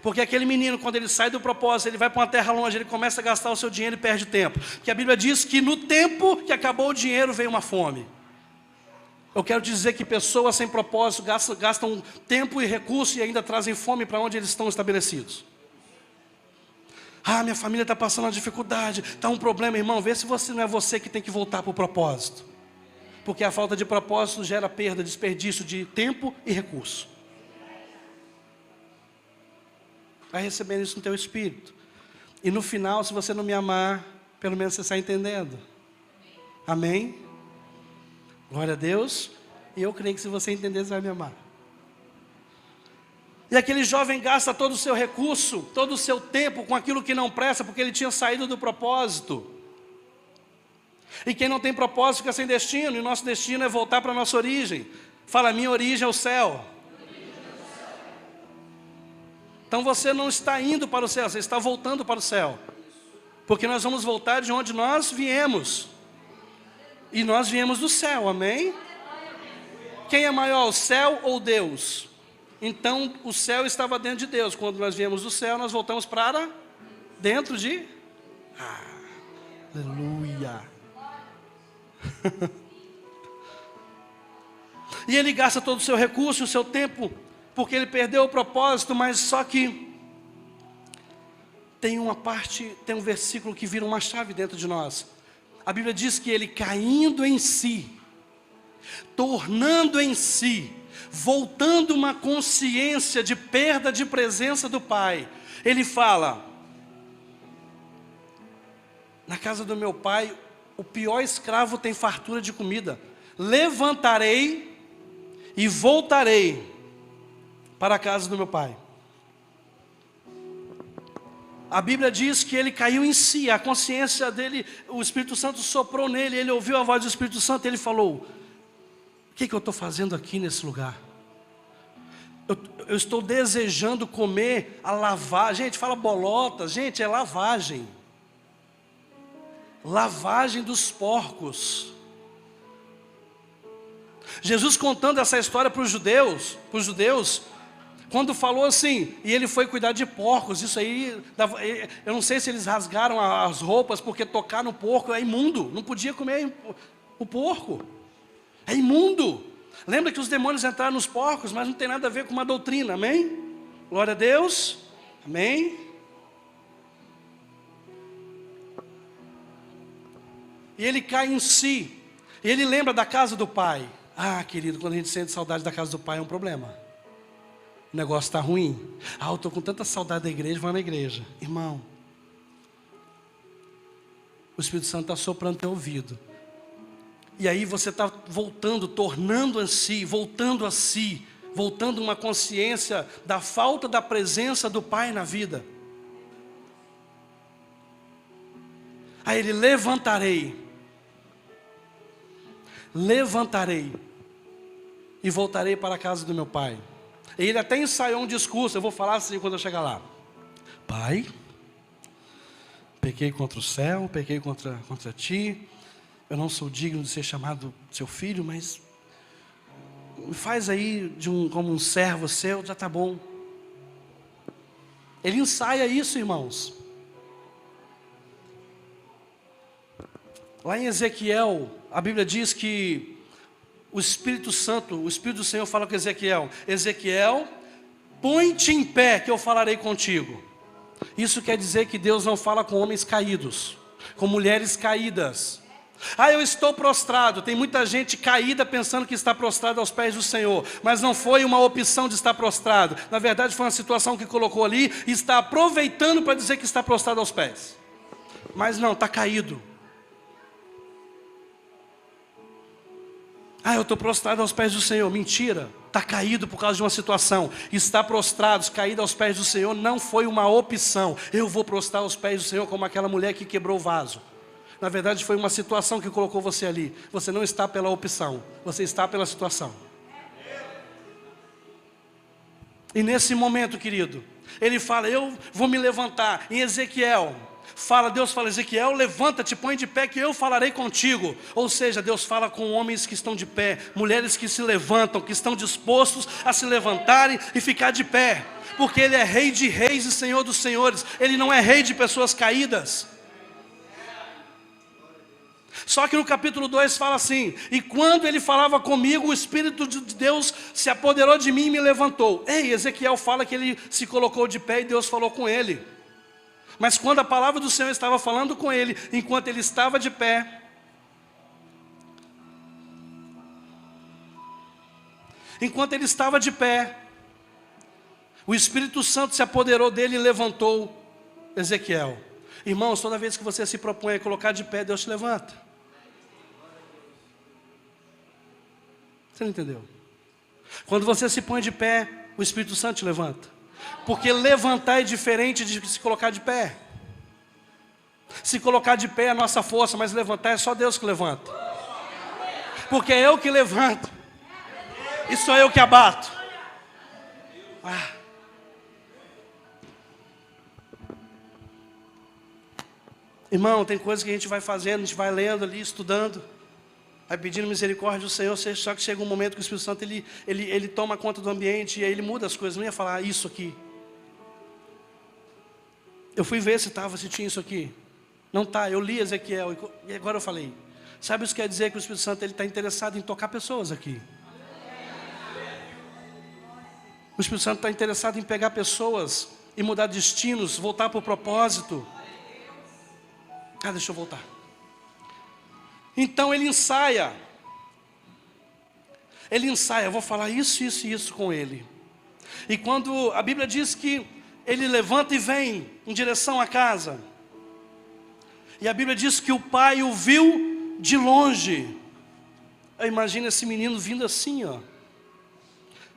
Porque aquele menino, quando ele sai do propósito, ele vai para uma terra longe, ele começa a gastar o seu dinheiro e perde tempo. Que a Bíblia diz que no tempo que acabou o dinheiro, veio uma fome. Eu quero dizer que pessoas sem propósito gastam tempo e recurso e ainda trazem fome para onde eles estão estabelecidos. Ah, minha família está passando uma dificuldade, está um problema. Irmão, vê se você não é você que tem que voltar para o propósito. Porque a falta de propósito gera perda, desperdício de tempo e recurso. Vai recebendo isso no teu espírito. E no final, se você não me amar, pelo menos você está entendendo. Amém? Glória a Deus. E eu creio que se você entender, você vai me amar. E aquele jovem gasta todo o seu recurso, todo o seu tempo com aquilo que não presta, porque ele tinha saído do propósito. E quem não tem propósito fica sem destino, e o nosso destino é voltar para a nossa origem. Fala, minha origem é o céu. Então você não está indo para o céu, você está voltando para o céu. Porque nós vamos voltar de onde nós viemos. E nós viemos do céu, amém? Quem é maior, o céu ou Deus? Então o céu estava dentro de Deus. Quando nós viemos do céu, nós voltamos para dentro de... Aleluia. E ele gasta todo o seu recurso, o seu tempo, porque ele perdeu o propósito. Mas só que tem uma parte, tem um versículo que vira uma chave dentro de nós. A Bíblia diz que ele, caindo em si, tornando em si, voltando uma consciência de perda de presença do Pai, ele fala: na casa do meu pai, o pior escravo tem fartura de comida. Levantarei e voltarei para a casa do meu pai. A Bíblia diz que ele caiu em si, a consciência dele, o Espírito Santo soprou nele, ele ouviu a voz do Espírito Santo e ele falou: o que eu estou fazendo aqui nesse lugar? Eu estou desejando comer a lavagem. Gente, fala bolota, gente, é lavagem. Lavagem dos porcos. Jesus contando essa história para os judeus, quando falou assim, e ele foi cuidar de porcos, isso aí, eu não sei se eles rasgaram as roupas, porque tocar no porco é imundo, não podia comer o porco, é imundo. Lembra que os demônios entraram nos porcos, mas não tem nada a ver com uma doutrina, amém? Glória a Deus, amém? E ele cai em si, e ele lembra da casa do pai. Ah, querido, quando a gente sente saudade da casa do pai é um problema. O negócio está ruim. Ah, eu estou com tanta saudade da igreja, vou na igreja. Irmão, o Espírito Santo está soprando no teu ouvido. E aí você está voltando, tornando a si, voltando a si, voltando uma consciência da falta da presença do Pai na vida. Aí ele: levantarei e voltarei para a casa do meu pai. E ele até ensaiou um discurso, eu vou falar assim quando eu chegar lá: Pai, pequei contra o céu, pequei contra ti, eu não sou digno de ser chamado seu filho, mas me faz aí como um servo seu, já está bom. Ele ensaia isso, irmãos. Lá em Ezequiel, a Bíblia diz que o Espírito Santo, o Espírito do Senhor fala com Ezequiel: Ezequiel, põe-te em pé que eu falarei contigo. Isso quer dizer que Deus não fala com homens caídos, com mulheres caídas. Eu estou prostrado. Tem muita gente caída pensando que está prostrado aos pés do Senhor, mas não foi uma opção de estar prostrado. Na verdade foi uma situação que colocou ali e está aproveitando para dizer que está prostrado aos pés. Mas não, está caído. Eu estou prostrado aos pés do Senhor. Mentira, está caído por causa de uma situação. Está prostrado, caído aos pés do Senhor não foi uma opção. Eu vou prostrar aos pés do Senhor como aquela mulher que quebrou o vaso. Na verdade foi uma situação que colocou você ali. Você não está pela opção, você está pela situação. E nesse momento, querido, ele fala: eu vou me levantar. Em Ezequiel, Deus fala: Ezequiel, levanta-te, põe de pé que eu falarei contigo. Ou seja, Deus fala com homens que estão de pé, mulheres que se levantam, que estão dispostos a se levantarem e ficar de pé. Porque Ele é Rei de reis e Senhor dos senhores. Ele não é rei de pessoas caídas. Só que no capítulo 2 fala assim: e quando ele falava comigo, o Espírito de Deus se apoderou de mim e me levantou. Ezequiel fala que ele se colocou de pé e Deus falou com ele. Mas quando a palavra do Senhor estava falando com ele, enquanto ele estava de pé, o Espírito Santo se apoderou dele e levantou Ezequiel. Irmãos, toda vez que você se propõe a colocar de pé, Deus te levanta. Você não entendeu? Quando você se põe de pé, o Espírito Santo te levanta. Porque levantar é diferente de se colocar de pé. Se colocar de pé é a nossa força, mas levantar é só Deus que levanta. Porque é eu que levanto e sou eu que abato. Irmão, tem coisas que a gente vai fazendo, a gente vai lendo ali, estudando, vai pedindo misericórdia do Senhor. Só que chega um momento que o Espírito Santo ele toma conta do ambiente e aí ele muda as coisas. Não ia falar isso aqui. Eu fui ver se tinha isso aqui. Não está, eu li Ezequiel e agora eu falei. Sabe isso quer dizer? Que o Espírito Santo está interessado em tocar pessoas aqui. O Espírito Santo está interessado em pegar pessoas e mudar destinos, voltar para o propósito. Deixa eu voltar. Então ele ensaia. Eu vou falar isso, isso e isso com ele. E quando a Bíblia diz que ele levanta e vem em direção à casa. E a Bíblia diz que o pai o viu de longe. Imagina esse menino vindo assim, ó.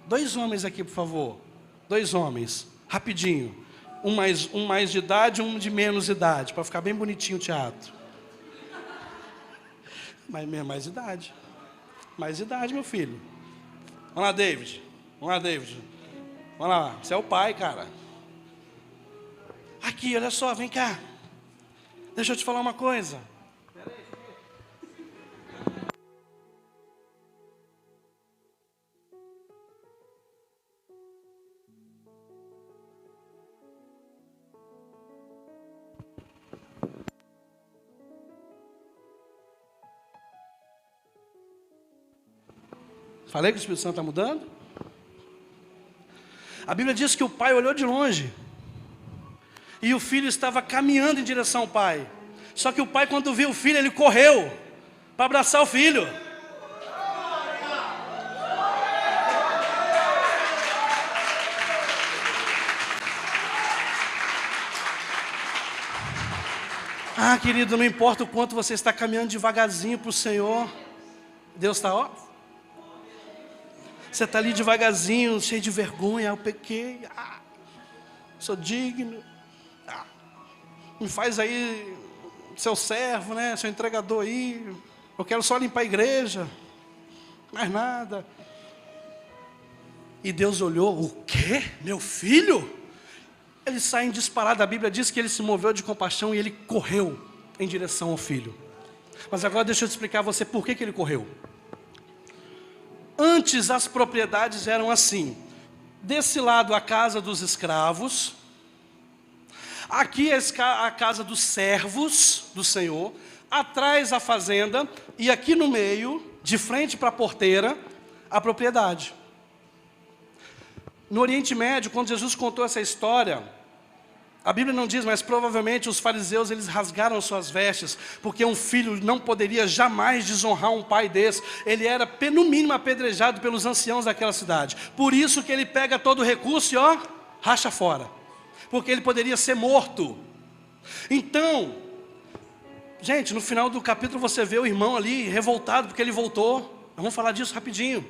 2 homens aqui, por favor. 2 homens, rapidinho. Um mais de idade, um de menos idade, para ficar bem bonitinho o teatro. Mais idade. Mais idade, meu filho. Vamos lá, David. Vamos lá, você é o pai, cara. Aqui, olha só, vem cá. Deixa eu te falar uma coisa. Falei que o Espírito Santo está mudando? A Bíblia diz que o pai olhou de longe. E o filho estava caminhando em direção ao pai. Só que o pai, quando viu o filho, ele correu para abraçar o filho. Querido, não importa o quanto você está caminhando devagarzinho para o Senhor, Deus está, ó. Você está ali devagarzinho, cheio de vergonha. Eu pequei, sou digno. Me faz aí seu servo, né? Seu entregador aí. Eu quero só limpar a igreja, mais nada. E Deus olhou: o quê? Meu filho? Ele sai em disparada. A Bíblia diz que ele se moveu de compaixão e ele correu em direção ao filho. Mas agora deixa eu te explicar a você por que ele correu. Antes as propriedades eram assim: desse lado a casa dos escravos, Aqui é a casa dos servos do Senhor, atrás a fazenda, e aqui no meio, de frente para a porteira, a propriedade. No Oriente Médio, quando Jesus contou essa história, a Bíblia não diz, mas provavelmente os fariseus, eles rasgaram suas vestes, porque um filho não poderia jamais desonrar um pai desse. Ele era, no mínimo, apedrejado pelos anciãos daquela cidade. Por isso que ele pega todo o recurso e, racha fora. Porque ele poderia ser morto. Então, gente, no final do capítulo você vê o irmão ali revoltado, porque ele voltou. Vamos falar disso rapidinho.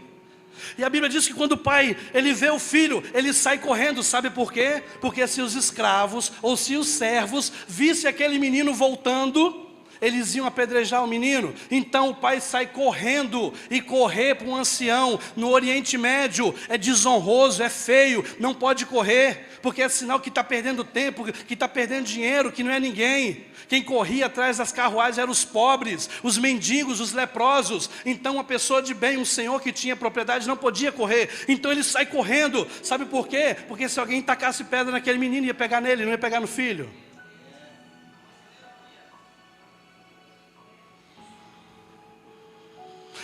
E a Bíblia diz que quando o pai, ele vê o filho, ele sai correndo, sabe por quê? Porque se os escravos, ou se os servos, vissem aquele menino voltando, eles iam apedrejar o menino. Então o pai sai correndo, e correr para um ancião, no Oriente Médio, é desonroso, é feio, não pode correr, porque é sinal que está perdendo tempo, que está perdendo dinheiro, que não é ninguém. Quem corria atrás das carruagens eram os pobres, os mendigos, os leprosos. Então uma pessoa de bem, um senhor que tinha propriedade não podia correr. Então ele sai correndo, sabe por quê? Porque se alguém tacasse pedra naquele menino, ia pegar nele, não ia pegar no filho.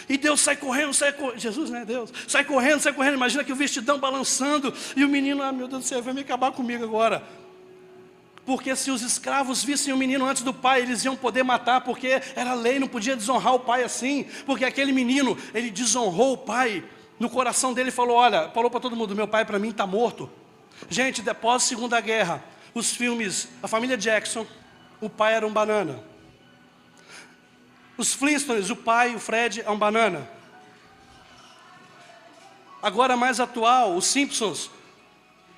E Deus sai correndo, Jesus, né, Deus? Sai correndo, imagina que o vestidão balançando, e o menino, meu Deus do céu, vai me acabar comigo agora. Porque se os escravos vissem o menino antes do pai, eles iam poder matar, porque era lei, não podia desonrar o pai assim. Porque aquele menino, ele desonrou o pai, no coração dele falou para todo mundo, meu pai para mim está morto. Gente, após a Segunda Guerra, os filmes, a família Jackson, o pai era um banana. Os Flintstones, o pai, o Fred, é um banana. Agora mais atual, os Simpsons,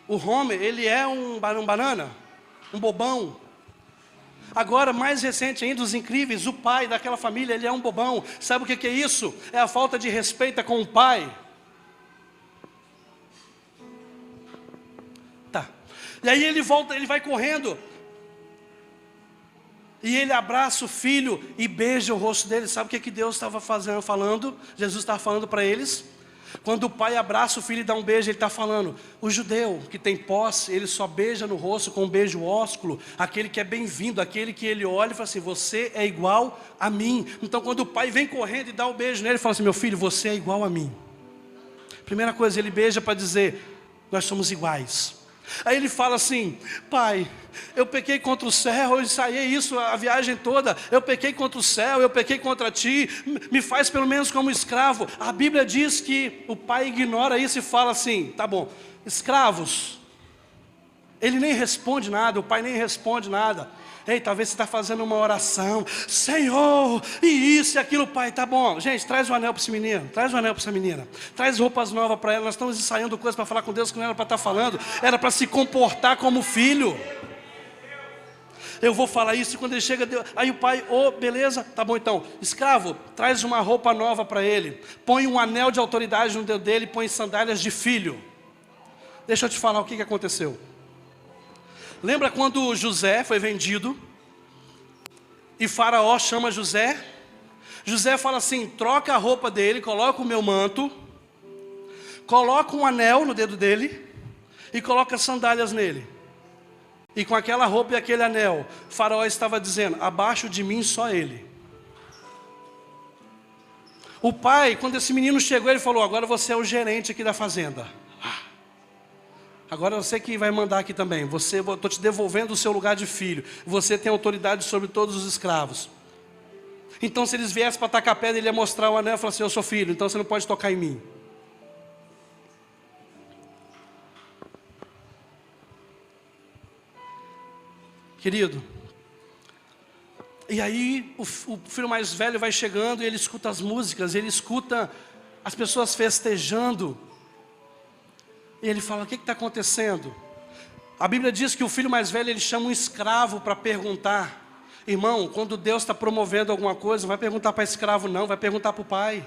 o Homer, ele é um banana, um bobão. Agora mais recente ainda, os Incríveis, o pai daquela família, ele é um bobão. Sabe o que é isso? É a falta de respeito com o pai. Tá. E aí ele volta, ele vai correndo. E ele abraça o filho e beija o rosto dele. Sabe o que Deus estava falando? Jesus estava falando para eles. Quando o pai abraça o filho e dá um beijo, ele está falando, o judeu que tem posse, ele só beija no rosto com um beijo ósculo, aquele que é bem-vindo, aquele que ele olha e fala assim, você é igual a mim. Então quando o pai vem correndo e dá um beijo nele, ele fala assim, meu filho, você é igual a mim. Primeira coisa, ele beija para dizer, nós somos iguais. Aí ele fala assim, pai, eu pequei contra o céu, eu ensaiei isso a viagem toda, eu pequei contra o céu, eu pequei contra ti, me faz pelo menos como escravo. A Bíblia diz que o pai ignora isso e fala assim, tá bom, escravos. Ele nem responde nada, o pai nem responde nada. Ei, talvez você está fazendo uma oração, Senhor, e isso e aquilo, pai, tá bom. Gente, traz um anel para esse menino, traz um anel para essa menina, traz roupas novas para ela. Nós estamos ensaiando coisas para falar com Deus que não era para estar falando, era para se comportar como filho. Eu vou falar isso e quando ele chega, aí o pai, beleza, tá bom então. Escravo, traz uma roupa nova para ele, põe um anel de autoridade no dedo dele, põe sandálias de filho. Deixa eu te falar o que aconteceu. Lembra quando José foi vendido? E Faraó chama José? José fala assim, troca a roupa dele, coloca o meu manto, coloca um anel no dedo dele e coloca sandálias nele. E com aquela roupa e aquele anel, Faraó estava dizendo, abaixo de mim só ele. O pai, quando esse menino chegou, ele falou, agora você é o gerente aqui da fazenda. Agora você que vai mandar aqui também, estou te devolvendo o seu lugar de filho, você tem autoridade sobre todos os escravos. Então se eles viessem para tacar a pedra, ele ia mostrar o anel e falar assim, eu sou filho, então você não pode tocar em mim. Querido, e aí o filho mais velho vai chegando e ele escuta as músicas, ele escuta as pessoas festejando. E ele fala, o que está acontecendo? A Bíblia diz que o filho mais velho, ele chama um escravo para perguntar. Irmão, quando Deus está promovendo alguma coisa, não vai perguntar para escravo não, vai perguntar para o pai.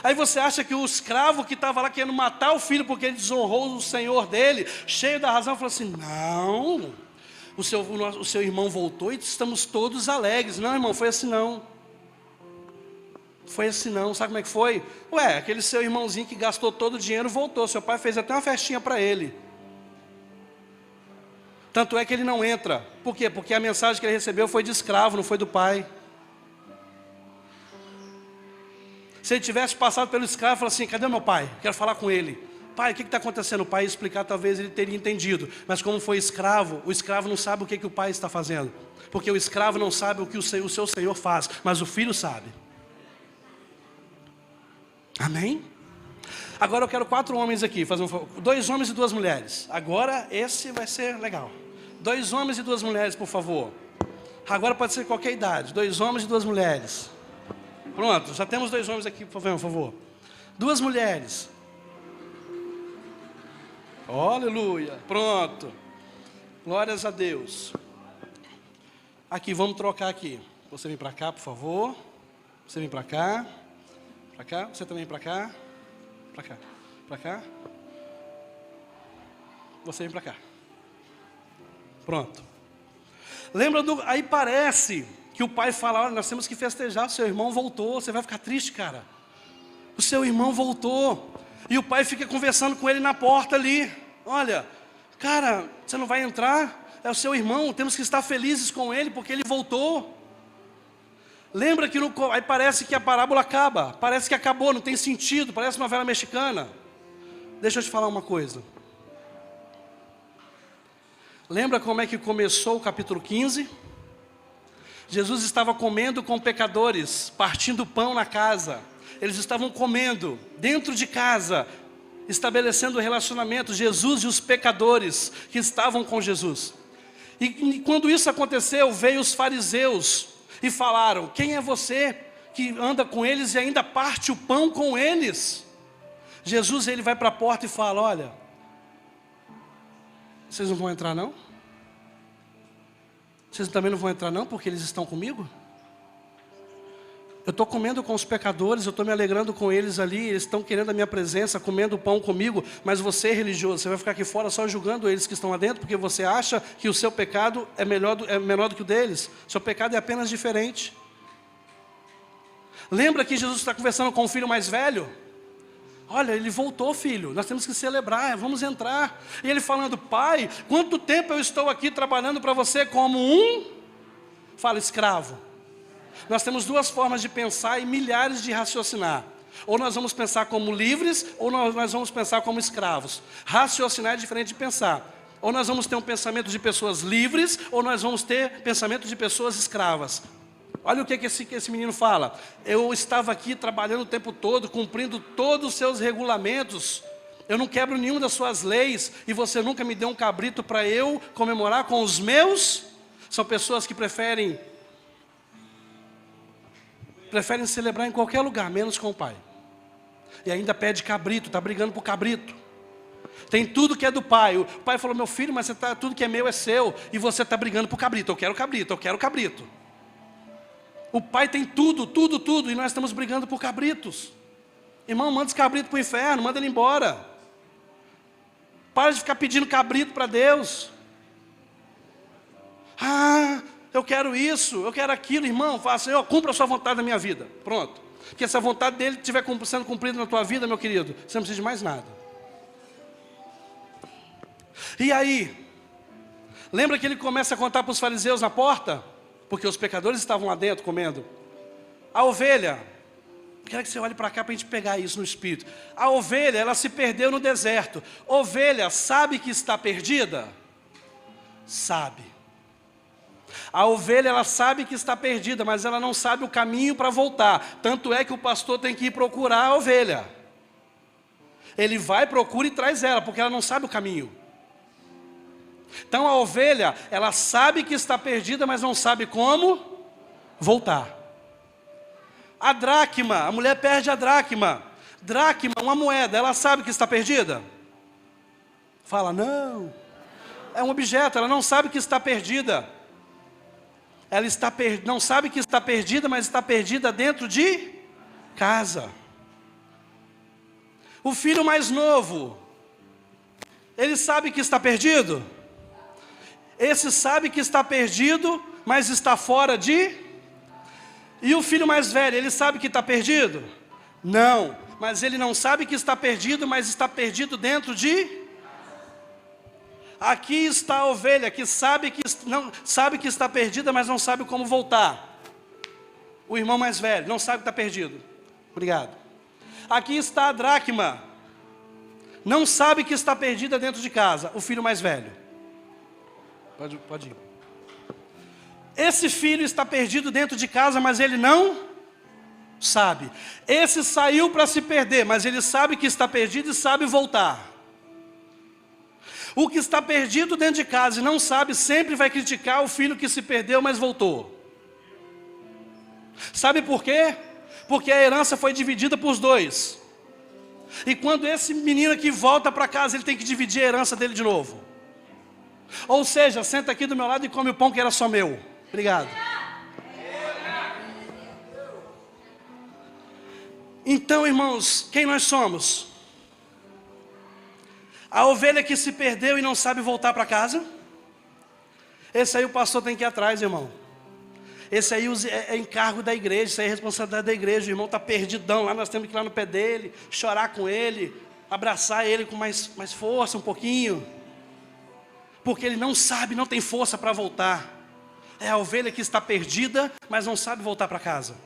Aí você acha que o escravo que estava lá querendo matar o filho porque ele desonrou o senhor dele, cheio da razão, falou assim, não, o seu irmão voltou e estamos todos alegres. Não, irmão, foi assim não. Foi assim não, sabe como é que foi? Ué, aquele seu irmãozinho que gastou todo o dinheiro voltou, seu pai fez até uma festinha para ele. Tanto é que ele não entra. Por quê? Porque a mensagem que ele recebeu foi de escravo, não foi do pai. Se ele tivesse passado pelo escravo e falado assim, cadê meu pai? Quero falar com ele. Pai, o que está acontecendo? O pai ia explicar, talvez ele teria entendido. Mas como foi escravo, o escravo não sabe o que o pai está fazendo. Porque o escravo não sabe o que o seu senhor faz, mas o filho sabe. Amém? Agora eu quero 4 homens aqui, 2 homens e 2 mulheres. Agora esse vai ser legal. 2 homens e 2 mulheres, por favor. Agora pode ser qualquer idade. 2 homens e 2 mulheres. Pronto, já temos 2 homens aqui, por favor. 2 mulheres. Oh, aleluia. Pronto. Glórias a Deus. Aqui, vamos trocar aqui. Você vem para cá, por favor. Você vem para cá. Para cá. Você também para cá. Para cá. Para cá. Você vem para cá. Pronto. Lembra do... Aí parece que o pai fala, olha, nós temos que festejar, o seu irmão voltou. Você vai ficar triste, cara. O seu irmão voltou. E o pai fica conversando com ele na porta ali. Olha, cara, você não vai entrar? É o seu irmão, temos que estar felizes com ele, porque ele voltou. Lembra que aí parece que a parábola acaba. Parece que acabou, não tem sentido, parece novela mexicana. Deixa eu te falar uma coisa. Lembra como é que começou o capítulo 15? Jesus estava comendo com pecadores, partindo pão na casa. Eles estavam comendo dentro de casa, estabelecendo relacionamento, Jesus e os pecadores que estavam com Jesus. E quando isso aconteceu, veio os fariseus e falaram, quem é você que anda com eles e ainda parte o pão com eles? Jesus, ele vai para a porta e fala, olha, vocês não vão entrar não? Vocês também não vão entrar não, porque eles estão comigo? Eu estou comendo com os pecadores, eu estou me alegrando com eles ali, eles estão querendo a minha presença, comendo pão comigo, mas você, religioso, você vai ficar aqui fora só julgando eles que estão lá dentro, porque você acha que o seu pecado é menor do que o deles. Seu pecado é apenas diferente. Lembra que Jesus está conversando com o filho mais velho? Olha, ele voltou, filho, nós temos que celebrar, vamos entrar. E ele falando, pai, quanto tempo eu estou aqui trabalhando para você como fala, escravo. Nós temos 2 formas de pensar e milhares de raciocinar. Ou nós vamos pensar como livres, ou nós vamos pensar como escravos. Raciocinar é diferente de pensar. Ou nós vamos ter um pensamento de pessoas livres, ou nós vamos ter pensamento de pessoas escravas. Olha o que esse menino fala. Eu estava aqui trabalhando o tempo todo, cumprindo todos os seus regulamentos. Eu não quebro nenhuma das suas leis, e você nunca me deu um cabrito para eu comemorar com os meus. São pessoas que preferem celebrar em qualquer lugar, menos com o pai. E ainda pede cabrito, está brigando por cabrito. Tem tudo que é do pai. O pai falou, meu filho, mas tudo que é meu é seu. E você está brigando por cabrito. Eu quero cabrito, eu quero cabrito. O pai tem tudo, tudo, tudo. E nós estamos brigando por cabritos. Irmão, manda esse cabrito para o inferno, manda ele embora. Para de ficar pedindo cabrito para Deus. Eu quero isso, eu quero aquilo, irmão. Fala, Senhor, cumpra a sua vontade na minha vida. Pronto. Porque se a vontade dele estiver sendo cumprida na tua vida, meu querido, você não precisa de mais nada. E aí, lembra que ele começa a contar para os fariseus na porta? Porque os pecadores estavam lá dentro comendo. A ovelha, quero que você olhe para cá para a gente pegar isso no espírito. A ovelha, ela se perdeu no deserto. Ovelha sabe que está perdida? Sabe. A ovelha, ela sabe que está perdida, mas ela não sabe o caminho para voltar. Tanto é que o pastor tem que ir procurar a ovelha. Ele vai, procura e traz ela, porque ela não sabe o caminho. Então a ovelha, ela sabe que está perdida, mas não sabe como voltar. A dracma, a mulher perde a dracma. Dracma, uma moeda, ela sabe que está perdida? Fala, não. É um objeto, ela não sabe que está perdida. Ela não sabe que está perdida, mas está perdida dentro de casa. O filho mais novo, ele sabe que está perdido? Esse sabe que está perdido, mas está fora de... E o filho mais velho, ele sabe que está perdido? Não, mas ele não sabe que está perdido, mas está perdido dentro de... Aqui está a ovelha que sabe que está perdida, mas não sabe como voltar. O irmão mais velho não sabe que está perdido. Obrigado. Aqui está a dracma. Não sabe que está perdida dentro de casa. O filho mais velho. Pode ir. Esse filho está perdido dentro de casa, mas ele não sabe. Esse saiu para se perder, mas ele sabe que está perdido e sabe voltar. O que está perdido dentro de casa e não sabe, sempre vai criticar o filho que se perdeu, mas voltou. Sabe por quê? Porque a herança foi dividida por os dois. E quando esse menino aqui volta para casa, ele tem que dividir a herança dele de novo. Ou seja, senta aqui do meu lado e come o pão que era só meu. Obrigado. Então, irmãos, quem nós somos? A ovelha que se perdeu e não sabe voltar para casa? Esse aí o pastor tem que ir atrás, irmão. Esse aí é encargo da igreja, isso aí é responsabilidade da igreja. O irmão está perdidão lá, nós temos que ir lá no pé dele, chorar com ele, abraçar ele com mais força um pouquinho. Porque ele não sabe, não tem força para voltar. É a ovelha que está perdida, mas não sabe voltar para casa.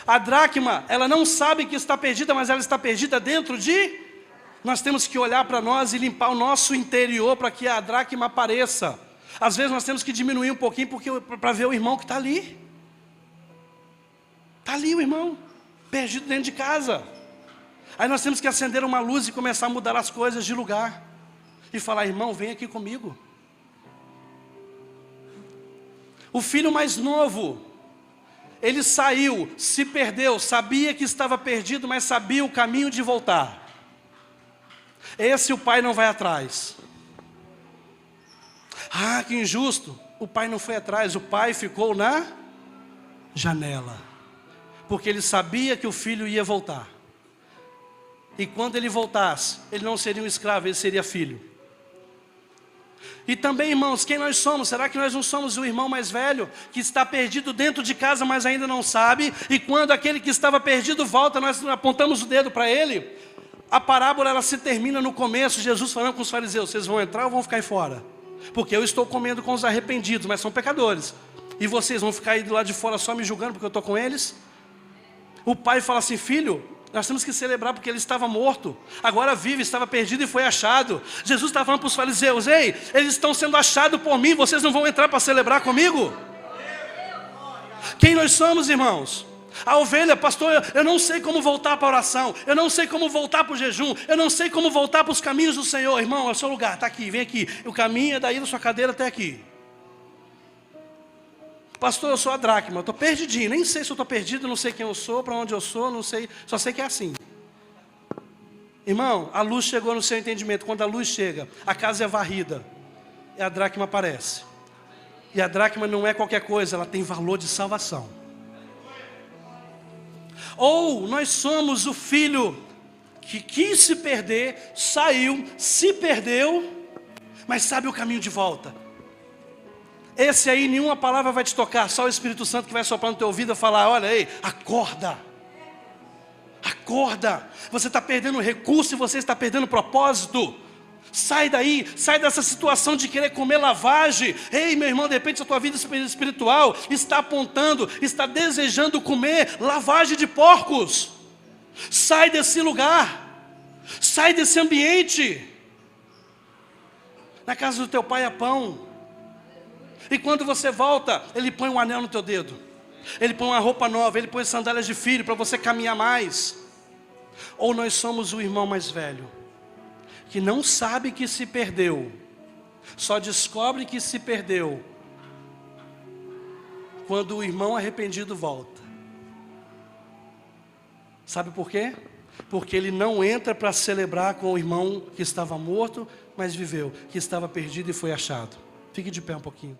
A dracma, ela não sabe que está perdida, mas ela está perdida dentro de... Nós temos que olhar para nós e limpar o nosso interior para que a dracma apareça. Às vezes nós temos que diminuir um pouquinho para ver o irmão que está ali. Está ali o irmão, perdido dentro de casa. Aí nós temos que acender uma luz e começar a mudar as coisas de lugar. E falar, irmão, vem aqui comigo. O filho mais novo, ele saiu, se perdeu, sabia que estava perdido, mas sabia o caminho de voltar. Esse o pai não vai atrás. Ah, que injusto. O pai não foi atrás, o pai ficou na janela. Porque ele sabia que o filho ia voltar. E quando ele voltasse, ele não seria um escravo, ele seria filho. E também, irmãos, quem nós somos? Será que nós não somos o irmão mais velho, que está perdido dentro de casa, mas ainda não sabe? E quando aquele que estava perdido volta, nós apontamos o dedo para ele? A parábola, ela se termina no começo, Jesus falando com os fariseus, vocês vão entrar ou vão ficar aí fora? Porque eu estou comendo com os arrependidos, mas são pecadores. E vocês vão ficar aí do lado de fora só me julgando porque eu estou com eles? O pai fala assim, filho, nós temos que celebrar porque ele estava morto, agora vive, estava perdido e foi achado. Jesus estava falando para os fariseus, ei, eles estão sendo achados por mim, vocês não vão entrar para celebrar comigo? Quem nós somos, irmãos? A ovelha, pastor, eu não sei como voltar para a oração, eu não sei como voltar para o jejum, eu não sei como voltar para os caminhos do Senhor. Irmão, é o seu lugar, está aqui, vem aqui. O caminho é daí da sua cadeira até aqui. Pastor, eu sou a dracma, eu estou perdidinho, nem sei se eu estou perdido, não sei quem eu sou, para onde eu sou, não sei, só sei que é assim. Irmão, a luz chegou no seu entendimento. Quando a luz chega, a casa é varrida e a dracma aparece. E a dracma não é qualquer coisa, ela tem valor de salvação. Ou nós somos o filho que quis se perder, saiu, se perdeu, mas sabe o caminho de volta. Esse aí, nenhuma palavra vai te tocar, só o Espírito Santo que vai soprar no teu ouvido e falar, olha, ei, acorda. Acorda, você está perdendo recurso e você está perdendo propósito. Sai daí, sai dessa situação de querer comer lavagem. Ei, meu irmão, de repente a tua vida espiritual está apontando, está desejando comer lavagem de porcos. Sai desse lugar, sai desse ambiente. Na casa do teu pai há pão. E quando você volta, ele põe um anel no teu dedo. Ele põe uma roupa nova, ele põe sandálias de filho para você caminhar mais. Ou nós somos o irmão mais velho, que não sabe que se perdeu, só descobre que se perdeu quando o irmão arrependido volta. Sabe por quê? Porque ele não entra para celebrar com o irmão que estava morto, mas viveu, que estava perdido e foi achado. Fique de pé um pouquinho.